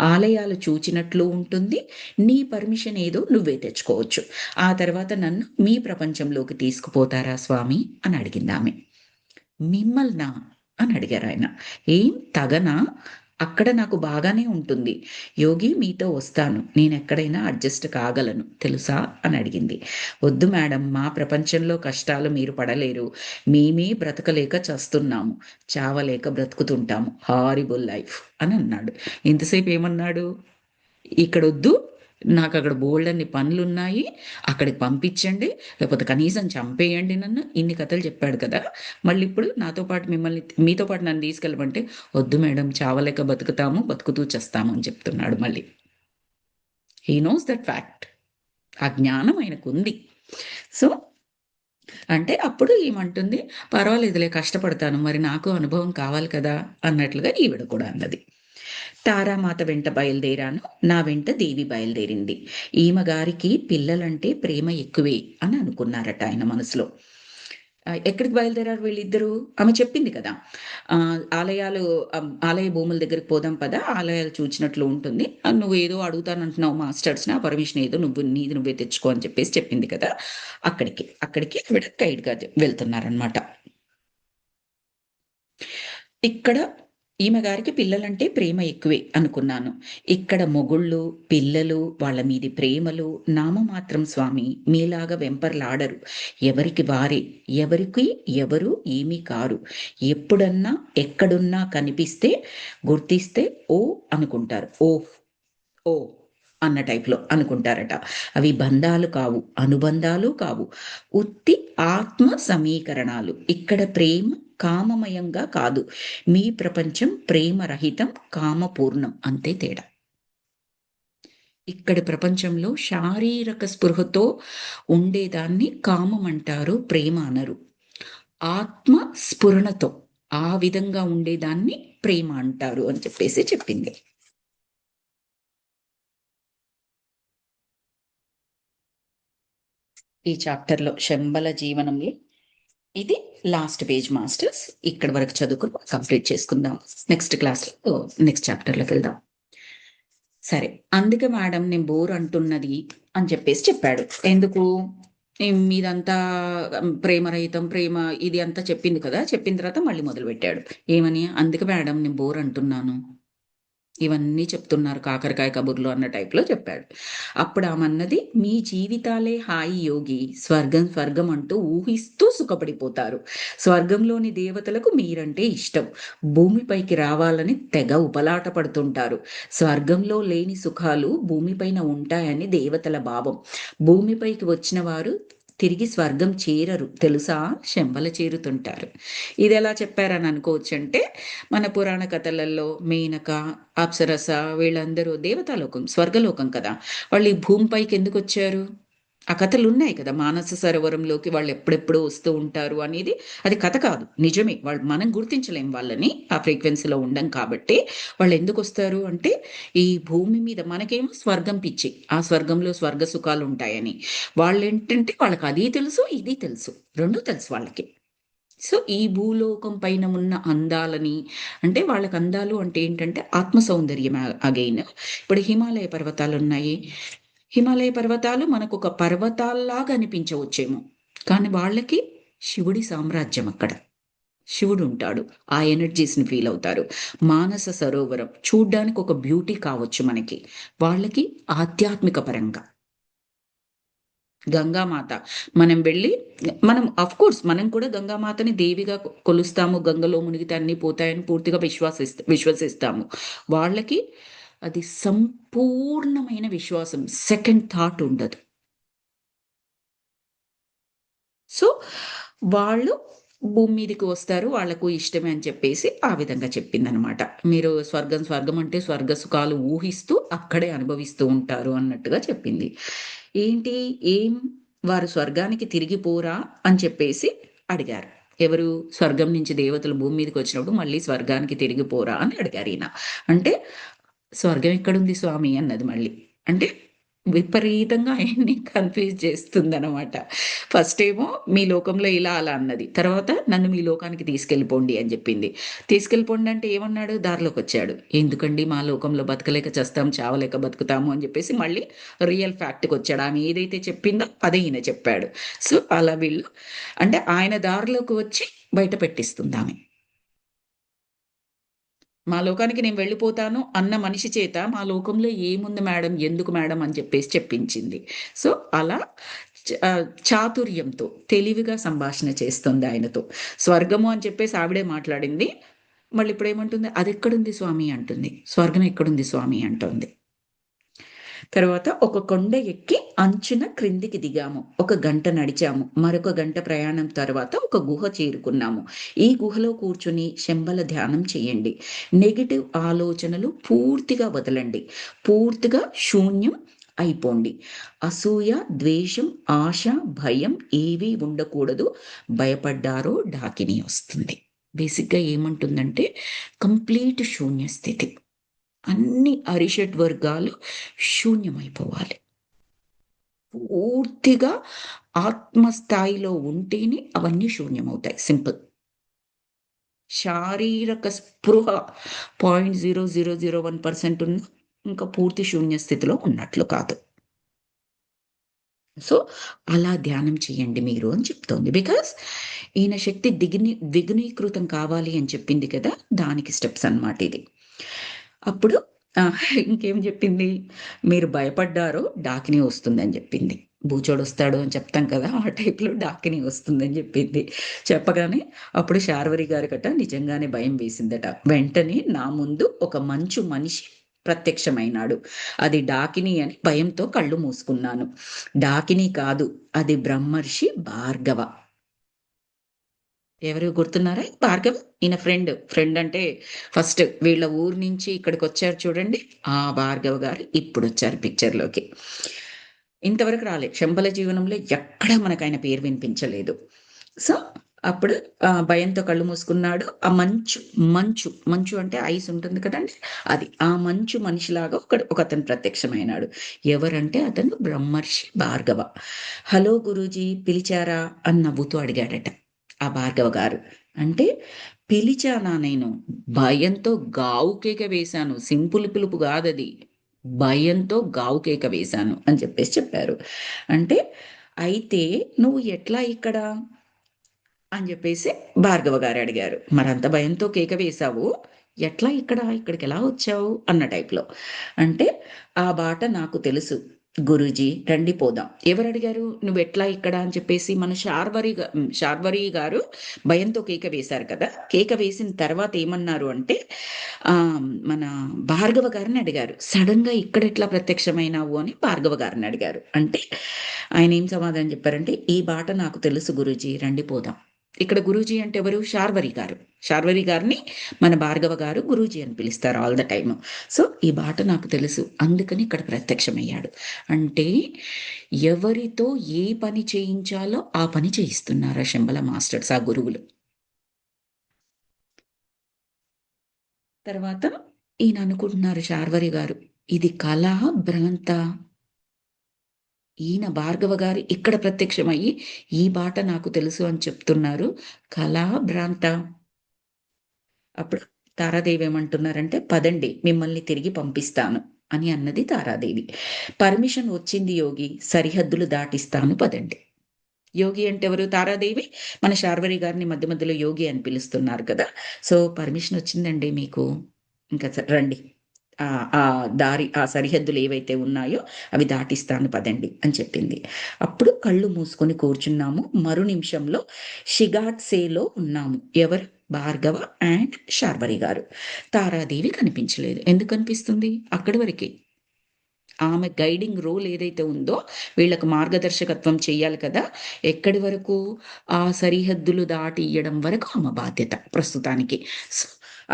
ఆలయాలు చూచినట్లు ఉంటుంది. నీ పర్మిషన్ ఏదో నువ్వే తెచ్చుకోవచ్చు. ఆ తర్వాత నన్ను మీ ప్రపంచంలోకి తీసుకుపోతారా స్వామి అని అడిగిందామె. మిమ్మల్నా అని అడిగారాయన. ఏం తగనా? అక్కడ నాకు బాగానే ఉంటుంది. యోగి మీతో వస్తాను. నేనెక్కడైనా అడ్జస్ట్ కాగలను తెలుసా అని అడిగింది. వద్దు మేడం, మా ప్రపంచంలో కష్టాలు మీరు పడలేరు. మేమే బ్రతకలేక చస్తున్నాము. చావలేక బ్రతుకుతుంటాము. హారిబుల్ లైఫ్ అని అన్నాడు. ఇంతసేపు ఏమన్నాడు? ఇక్కడొద్దు. నాకక్కడ బోలెడన్ని పనులున్నాయి. అక్కడికి పంపించండి. లేకపోతే కనీసం చంపేయండి నన్ను. ఇన్ని కథలు చెప్పాడు కదా! మళ్ళిప్పుడు నాతో పాటు మీతో పాటు నన్ను తీసుకెళ్ళమంటే, "వద్దు మేడం చావలేక బతుకుతాము. బతుకుతూ చస్తాము" అని చెప్తున్నాడు మళ్ళీ. హి నోస్ దట్ ఫ్యాక్ట్. ఆ జ్ఞానం ఆయనకుంది. సో, అంటే అప్పుడు ఈమంటుంది, "పర్వాలేదులే కష్టపడతాను. మరి నాకు అనుభవం కావాలి కదా!" అన్నట్లుగా ఈవిడ కూడా అన్నది. తారామాత వెంట బయలుదేరాను. నా వెంట దేవి బయలుదేరింది. ఈమెగారికి పిల్లలంటే ప్రేమ ఎక్కువే అని అనుకున్నారట ఆయన మనసులో. ఎక్కడికి బయలుదేరారు వీళ్ళిద్దరూ? ఆమె చెప్పింది కదా! ఆలయ భూముల దగ్గరికి పోదాం పద. ఆలయాలు చూచినట్లు ఉంటుంది. నువ్వేదో అడుగుతానంటున్నావు మాస్టర్స్‌ని. ఆ పర్మిషన్ ఏదో నీది నువ్వే తెచ్చుకో అని చెప్పేసి చెప్పింది కదా! అక్కడికి ఆవిడ గైడ్‌గా వెళ్తున్నారనమాట. ఇక్కడ ఈమె గారికి పిల్లలంటే ప్రేమ ఎక్కువే అనుకున్నాను. ఇక్కడ మొగుళ్ళు, పిల్లలు, వాళ్ళ మీది ప్రేమలు నామమాత్రం స్వామి. మీలాగా వెంపర్లాడరు. ఎవరికి వారే. ఎవరికి ఎవరు ఏమీ కారు. ఎప్పుడన్నా, ఎక్కడున్నా కనిపిస్తే, గుర్తిస్తే ఓహ్! అనుకుంటారు. ఓహ్! అన్న టైప్‌లో అనుకుంటారట. అవి బంధాలు కావు, అనుబంధాలు కావు. ఉత్తి ఆత్మ సమీకరణాలు. ఇక్కడ ప్రేమ కామమయంగా కాదు. మీ ప్రపంచం ప్రేమరహితం, కామపూర్ణం అంతే తేడా. ఇక్కడి ప్రపంచంలో శారీరక స్పృహతో ఉండేదాన్ని కామం అంటారు, ప్రేమ అనరు. ఆత్మ స్ఫురణతో ఆ విధంగా ఉండేదాన్ని ప్రేమ అంటారు అని చెప్పేసి చెప్పింది. ఈ చాప్టర్‌లో శంబల జీవనంలో ఇది లాస్ట్ పేజ్ మాస్టర్స్. ఇక్కడి వరకు చదువుకుని కంప్లీట్ చేసుకుందాం. నెక్స్ట్ క్లాస్‌లో నెక్స్ట్ చాప్టర్‌లోకి వెళ్దాం. సరే. అందుకే మేడం నేను బోర్ అంటున్నది అని చెప్పేసి చెప్పాడు. ఎందుకు? మీదంతా ప్రేమరహితం, ప్రేమ ఇది అంతా చెప్పింది కదా! చెప్పిన తర్వాత మళ్ళీ మొదలుపెట్టాడు. ఏమని? అందుకే మేడం నేను బోర్ అంటున్నాను. ఇవన్నీ చెప్తున్నారు కాకరకాయ కబుర్లు అన్న టైప్‌లో చెప్పాడు. అప్పుడామన్నది, "మీ జీవితాలే హాయి యోగి. స్వర్గం స్వర్గం అంటూ ఊహిస్తూ సుఖపడిపోతారు. స్వర్గంలోని దేవతలకు మీరంటే ఇష్టం. భూమిపైకి రావాలని తెగ ఉబలాట పడుతుంటారు. స్వర్గంలో లేని సుఖాలు భూమిపైన ఉంటాయని దేవతల భావం. భూమిపైకి వచ్చిన వారు తిరిగి స్వర్గం చేరరు తెలుసా? శంబల చేరుతుంటారు." ఇదెలా చెప్పారని అనుకోవచ్చంటే, మన పురాణ కథలలో మేనక, అప్సరస వీళ్ళందరూ దేవతాలోకం, స్వర్గలోకం కదా! వాళ్ళు ఈ భూమిపైకి ఎందుకొచ్చారు? ఆ కథలున్నాయి కదా! మానస సరోవరంలోకి వాళ్ళు ఎప్పుడెప్పుడో వస్తూ ఉంటారు అనేది. అది కథ కాదు. నిజమే. మనం గుర్తించలేం వాళ్ళని. ఆ ఫ్రీక్వెన్సీలో ఉండం కాబట్టి. వాళ్ళెందుకొస్తారు అంటే, ఈ భూమి మీద మనకేమో స్వర్గం పిచ్చి. ఆ స్వర్గంలో స్వర్గ సుఖాలుంటాయని. వాళ్ళేంటంటే వాళ్ళకదీ తెలుసు, ఇది తెలుసు. 2 తెలుసు వాళ్ళకి. సో, ఈ భూలోకం పైన ఉన్న అందాలని అంటే వాళ్ళకి అందాలు అంటే ఏంటంటే ఆత్మ సౌందర్యం అగైన్. ఇప్పుడు హిమాలయ పర్వతాలున్నాయి. హిమాలయ పర్వతాలు మనకొక పర్వతాల్లాగా అనిపించవచ్చేమో. కానీ వాళ్ళకి శివుడి సామ్రాజ్యం అక్కడ. శివుడుంటాడు. ఆ ఎనర్జీస్‌ని ఫీల్ అవుతారు. మానస సరోవరం చూడ్డానికి ఒక బ్యూటీ కావచ్చు మనకి. వాళ్ళకి ఆధ్యాత్మిక పరంగా. గంగామాత. మనం వెళ్ళి మనం ఆఫ్‌కోర్స్ మనం కూడా గంగామాతని దేవిగా కొలుస్తాము. గంగలో మునిగితే అన్నీ పోతాయని పూర్తిగా విశ్వసిస్తాము. వాళ్ళకి అది సంపూర్ణమైన విశ్వాసం. సెకండ్ థాట్ ఉండదు. సో, వాళ్ళు భూమి మీదకి వస్తారు. వాళ్ళకు ఇష్టమే అని చెప్పేసి ఆ విధంగా చెప్పిందనమాట. మీరు స్వర్గం, స్వర్గం అంటే స్వర్గ సుఖాలు ఊహిస్తూ అక్కడే అనుభవిస్తూ ఉంటారు అన్నట్టుగా చెప్పింది. ఏంటి? ఏం వారు స్వర్గానికి తిరిగి పోరా అని చెప్పేసి అడిగారు. ఎవరు? స్వర్గం నుంచి దేవతలు భూమి మీదకొచ్చినప్పుడు మళ్ళీ స్వర్గానికి తిరిగి పోరా అని అడిగారీయన. అంటే స్వర్గం ఎక్కడుంది స్వామి అన్నది మళ్ళీ. అంటే విపరీతంగా ఆయన్ని కన్‌ఫ్యూజ్ చేస్తుందనమాట. ఫస్టేమో మీ లోకంలో ఇలా అలా అన్నది. తర్వాత నన్ను మీ లోకానికి తీసుకెళ్ళిపోండి అని జెప్పింది. తీసుకెళ్ళిపోండి అంటే ఏమన్నాడు? దారిలోకొచ్చాడు. ఎందుకండి మా లోకంలో బతకలేక చస్తాం, చావలేక బతుకుతాము అని జెప్పేసి మళ్ళీ రియల్ ఫ్యాక్ట్‌కొచ్చాడు. ఆమె ఏదైతే చెప్పిందో అదే ఈయన చెప్పాడు. సో, అలా వీళ్ళు అంటే ఆయన దారిలోకి వచ్చి బయట పెట్టిస్తుందామె. మా లోకానికి నేను వెళ్ళిపోతాను అన్న మనిషి చేత మా లోకంలో ఏముంది మేడం? ఎందుకు మేడం? అని చెప్పేసి చెప్పించింది. సో, అలా చాతుర్యంతో తెలివిగా సంభాషణ చేస్తుంది ఆయనతో. స్వర్గము అని చెప్పేసి ఆవిడే మాట్లాడింది. మళ్ళీ ఇప్పుడేమంటుంది? అదెక్కడుంది స్వామి అంటుంది. స్వర్గం ఎక్కడుంది స్వామి అంటోంది. తర్వాత ఒక కొండ ఎక్కి అంచున క్రిందికి దిగాము. ఒక గంట నడిచాము. మరొక గంట ప్రయాణం తర్వాత ఒక గుహ చేరుకున్నాము. ఈ గుహలో కూర్చొని శంబల ధ్యానం చేయండి. నెగెటివ్ ఆలోచనలు పూర్తిగా వదలండి. పూర్తిగా శూన్యం అయిపోండి. అసూయ, ద్వేషం, ఆశ, భయం ఏవీ ఉండకూడదు. భయపడ్డారో డాకిని వస్తుంది. బేసిక్‌గా ఏమంటుందంటే కంప్లీట్ శూన్య స్థితి. అన్ని అరిషడ్ వర్గాలు శూన్యమైపోవాలి. పూర్తిగా ఆత్మస్థాయిలో ఉంటేనే అవన్నీ శూన్యమవుతాయి. సింపుల్. శారీరక స్పృహ 0.0001% ఉన్న ఇంకా పూర్తి శూన్య స్థితిలో ఉన్నట్లు కాదు. సో, అలా ధ్యానం చేయండి మీరు అని చెప్తోంది. బికాజ్ ఈయన శక్తి ద్విగుణీకృతం కావాలి అని చెప్పింది కదా! దానికి స్టెప్స్ అన్నమాట ఇది. అప్పుడు ఇంకేం జెప్పింది? మీరు భయపడ్డారో డాకిని వస్తుందని జెప్పింది. బూచోడొస్తాడు అని చెప్తాం కదా! ఆ టైప్‌లో డాకిని వస్తుందని జెప్పింది. చెప్పగానే అప్పుడు శార్వరి గారికట నిజంగానే భయం వేసిందట. వెంటనే నా ముందు ఒక మంచు మనిషి ప్రత్యక్షమైనాడు. అది డాకిని అని భయంతో కళ్ళు మూసుకున్నాను. డాకిని కాదు, అది బ్రహ్మర్షి భార్గవ. ఎవరు గుర్తున్నారా? భార్గవ్ ఈయన ఫ్రెండ్. ఫ్రెండ్ అంటే ఫస్ట్ వీళ్ళ ఊరు నుంచి ఇక్కడికొచ్చారు చూడండి. ఆ భార్గవ్ గారు ఇప్పుడొచ్చారు పిక్చర్‌లోకి. ఇంతవరకు రాలే. శంబల జీవనంలో ఎక్కడా మనకాయన పేరు వినిపించలేదు. సో, అప్పుడు భయంతో కళ్ళు మూసుకున్నాడు. ఆ మంచు అంటే ఐస్ ఉంటుంది కదండీ! అది. ఆ మంచు మనిషిలాగా ఒకతను ప్రత్యక్షమైనాడు. ఎవరంటే అతను బ్రహ్మర్షి భార్గవ. "హలో గురూజీ పిలిచారా?" అని నవ్వుతూ అడిగాడట. ఆ భార్గవ గారు. అంటే పిలిచానా నేను? భయంతో గావు కేక వేశాను. సింపుల్ పిలుపు గాదది. భయంతో గావు కేక వేశాను అని చెప్పేసి చెప్పారు. అంటే అయితే నువ్వు ఎట్లా ఇక్కడ? అని జెప్పేసి భార్గవ గారడిగారు. "మరంత భయంతో కేక వేశావు. ఎట్లా ఇక్కడ? ఇక్కడికెలా వచ్చావు?" అన్న టైప్‌లో. అంటే, "ఆ బాట నాకు తెలుసు గురూజీ రండి పోదాం." ఎవరడిగారు? "నువ్వెట్లా ఇక్కడ?" అని చెప్పేసి మన శార్వరి గారు భయంతో కేక వేశారు కదా! కేక వేసిన తర్వాత ఏమన్నారు అంటే, మన భార్గవ గారిని అడిగారు. "సడెన్‌గా ఇక్కడెట్లా ప్రత్యక్షమైనావు?" అని భార్గవ గారిని అడిగారు. అంటే, ఆయనేం సమాధానం చెప్పారంటే, "ఈ బాట నాకు తెలుసు గురూజీ రండి పోదాం." ఇక్కడ గురూజీ అంటే ఎవరు? శార్వరి గారు. శార్వరి గారిని మన భార్గవ గారు గురూజీ అని పిలుస్తారు ఆల్ ద టైము. సో, ఈ బాట నాకు తెలుసు. అందుకని ఇక్కడ ప్రత్యక్షమయ్యాడు. అంటే ఎవరితో ఏ పని చేయించాలో ఆ పని చేయిస్తున్నారు ఆ శంబల మాస్టర్స్, ఆ గురువులు. తర్వాత ఈయన అనుకుంటున్నారు శార్వరి గారు. ఇది కలా? భ్రాంతా? ఈయన భార్గవ గారు ఇక్కడ ప్రత్యక్షమయ్యి, ఈ బాట నాకు తెలుసు అని చెప్తున్నారు. కలా? భ్రాంతా? అప్పుడు తారాదేవి ఏమంటున్నారంటే, "పదండి మిమ్మల్ని తిరిగి పంపిస్తాను" అని అన్నది తారాదేవి. పర్మిషన్ వచ్చింది యోగి. సరిహద్దులు దాటిస్తాను పదండి. యోగి అంటే ఎవరు? తారాదేవి మన శార్వరి గారిని మధ్య మధ్యలో యోగి అని పిలుస్తున్నారు కదా! సో, పర్మిషన్ వచ్చిందండి మీకు. ఇంక రండి. ఆ దారి ఆ సరిహద్దులు ఏవైతే ఉన్నాయో అవి దాటిస్తాను పదండి అని చెప్పింది. అప్పుడు కళ్ళు మూసుకొని కూర్చున్నాము. మరు నిమిషంలో షిగాట్సేలో ఉన్నాము. ఎవరు? భార్గవ అండ్ శార్వరి గారు. తారాదేవి కనిపించలేదు. ఎందుకు కనిపిస్తుంది? అక్కడి వరకే. ఆమె గైడింగ్ రోల్ ఏదైతే ఉందో వీళ్ళకు మార్గదర్శకత్వం చేయాలి కదా. ఎక్కడి వరకు? ఆ సరిహద్దులు దాటి ఇయ్యడం వరకు ఆమె బాధ్యత ప్రస్తుతానికి. సో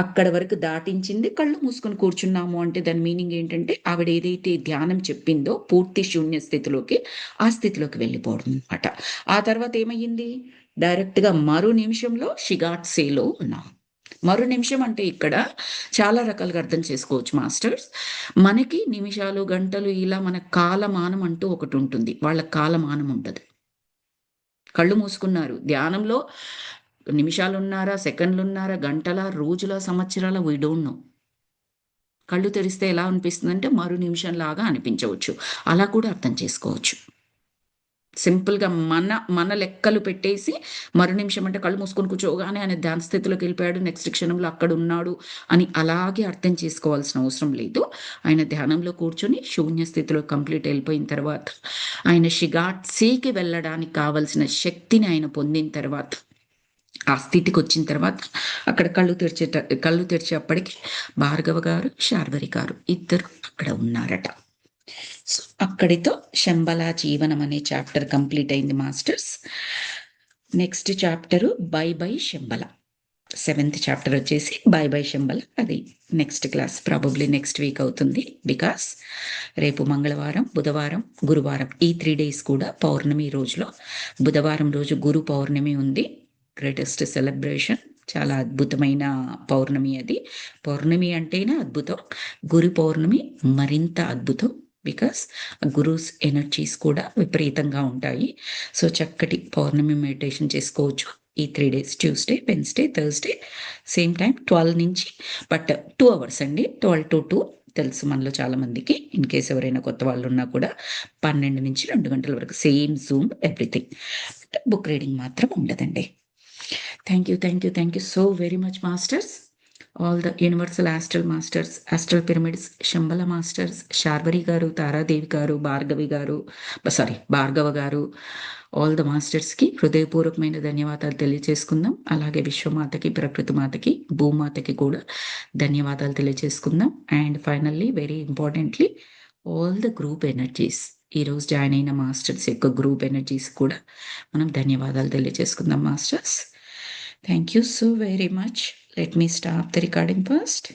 అక్కడ వరకు దాటించింది. కళ్ళు మూసుకొని కూర్చున్నాము అంటే దాని మీనింగ్ ఏంటంటే ఆవిడ ఏదైతే ధ్యానం చెప్పిందో పూర్తి శూన్య స్థితిలోకి, ఆ స్థితిలోకి వెళ్ళిపోవడం అనమాట. ఆ తర్వాత ఏమయ్యింది? డైరెక్ట్‌గా మరో నిమిషంలో షీ గాట్ సేలో ఉన్నాం. మరో నిమిషం అంటే ఇక్కడ చాలా రకాలుగా అర్థం చేసుకోవచ్చు మాస్టర్స్. మనకి నిమిషాలు, గంటలు ఇలా మన కాలమానం అంటూ ఒకటుంటుంది. వాళ్ళకి కాలమానం ఉండదు. కళ్ళు మూసుకున్నారు. ధ్యానంలో నిమిషాలున్నారా? సెకండ్లున్నారా? గంటలా? రోజులా? సంవత్సరాలా? We don't know. కళ్ళు తెరిస్తే ఎలా అనిపిస్తుందంటే మరో నిమిషంలాగా అనిపించవచ్చు. అలా కూడా అర్థం చేసుకోవచ్చు. సింపుల్‌గా మన లెక్కలు పెట్టేసి మరో నిమిషం అంటే కళ్ళు మూసుకొని కూర్చోగానే ఆయన ధ్యాన స్థితిలోకెళ్ళిపోయాడు. నెక్స్ట్ క్షణంలో అక్కడున్నాడు అని అలాగే అర్థం చేసుకోవాల్సిన అవసరం లేదు. ఆయన ధ్యానంలో కూర్చొని శూన్య స్థితిలో కంప్లీట్ ఎళ్ళిపోయిన తర్వాత ఆయన షిగాట్సీకి వెళ్ళడానికి కావాల్సిన శక్తిని ఆయన పొందిన తర్వాత, ఆ స్థితికొచ్చిన తర్వాత అక్కడ కళ్ళు తెరిచేప్పటికి భార్గవ గారు, శార్వరి గారు ఇద్దరు అక్కడ ఉన్నారట. సో అక్కడితో శంబల జీవనం అనే చాప్టర్ కంప్లీట్ అయింది masters. Next chapter by by Shambhala. 7th chapter వచ్చేసి బై బై శంబల. అది next class probably next week అవుతుంది. బికాస్ రేపు మంగళవారం, బుధవారం, గురువారం ఈ 3 days కూడా పౌర్ణమి రోజులో. బుధవారం రోజు గురు పౌర్ణమి ఉంది. Greatest celebration. చాలా అద్భుతమైన పౌర్ణమి అది. పౌర్ణమి అంటేనే అద్భుతం. గురు పౌర్ణమి మరింత అద్భుతం. బికాస్ గురూస్ ఎనర్జీస్ కూడా విపరీతంగా ఉంటాయి. సో చక్కటి పౌర్ణమి మెడిటేషన్ చేసుకోవచ్చు ఈ 3 days. Tuesday, Wednesday, Thursday same time 12 నుంచి. బట్ 2 hours అండి. 12 to 2 తెలుసు మనలో చాలా మందికి. ఇన్ కేస్ ఎవరైనా కొత్త వాళ్ళు ఉన్నా కూడా 12 నుంచి 2 గంటల వరకు same Zoom everything. Book reading మాత్రం ఉండదండి. Thank you so very much masters. All the universal astral masters, astral pyramids, Shambhala masters, Sharvari గారు, తారాదేవి గారు, భార్గవ గారు, ఆల్ ద మాస్టర్స్కి హృదయపూర్వకమైన ధన్యవాదాలు తెలియజేసుకుందాం. అలాగే విశ్వమాతకి, ప్రకృతి మాతకి, భూమాతకి కూడా ధన్యవాదాలు తెలియజేసుకుందాం. And finally very importantly all the group energies, ఈరోజు జాయిన్ అయిన మాస్టర్స్ యొక్క గ్రూప్ ఎనర్జీస్ కూడా మనం ధన్యవాదాలు తెలియజేసుకుందాం masters. Thank you so very much. Let me stop the recording first.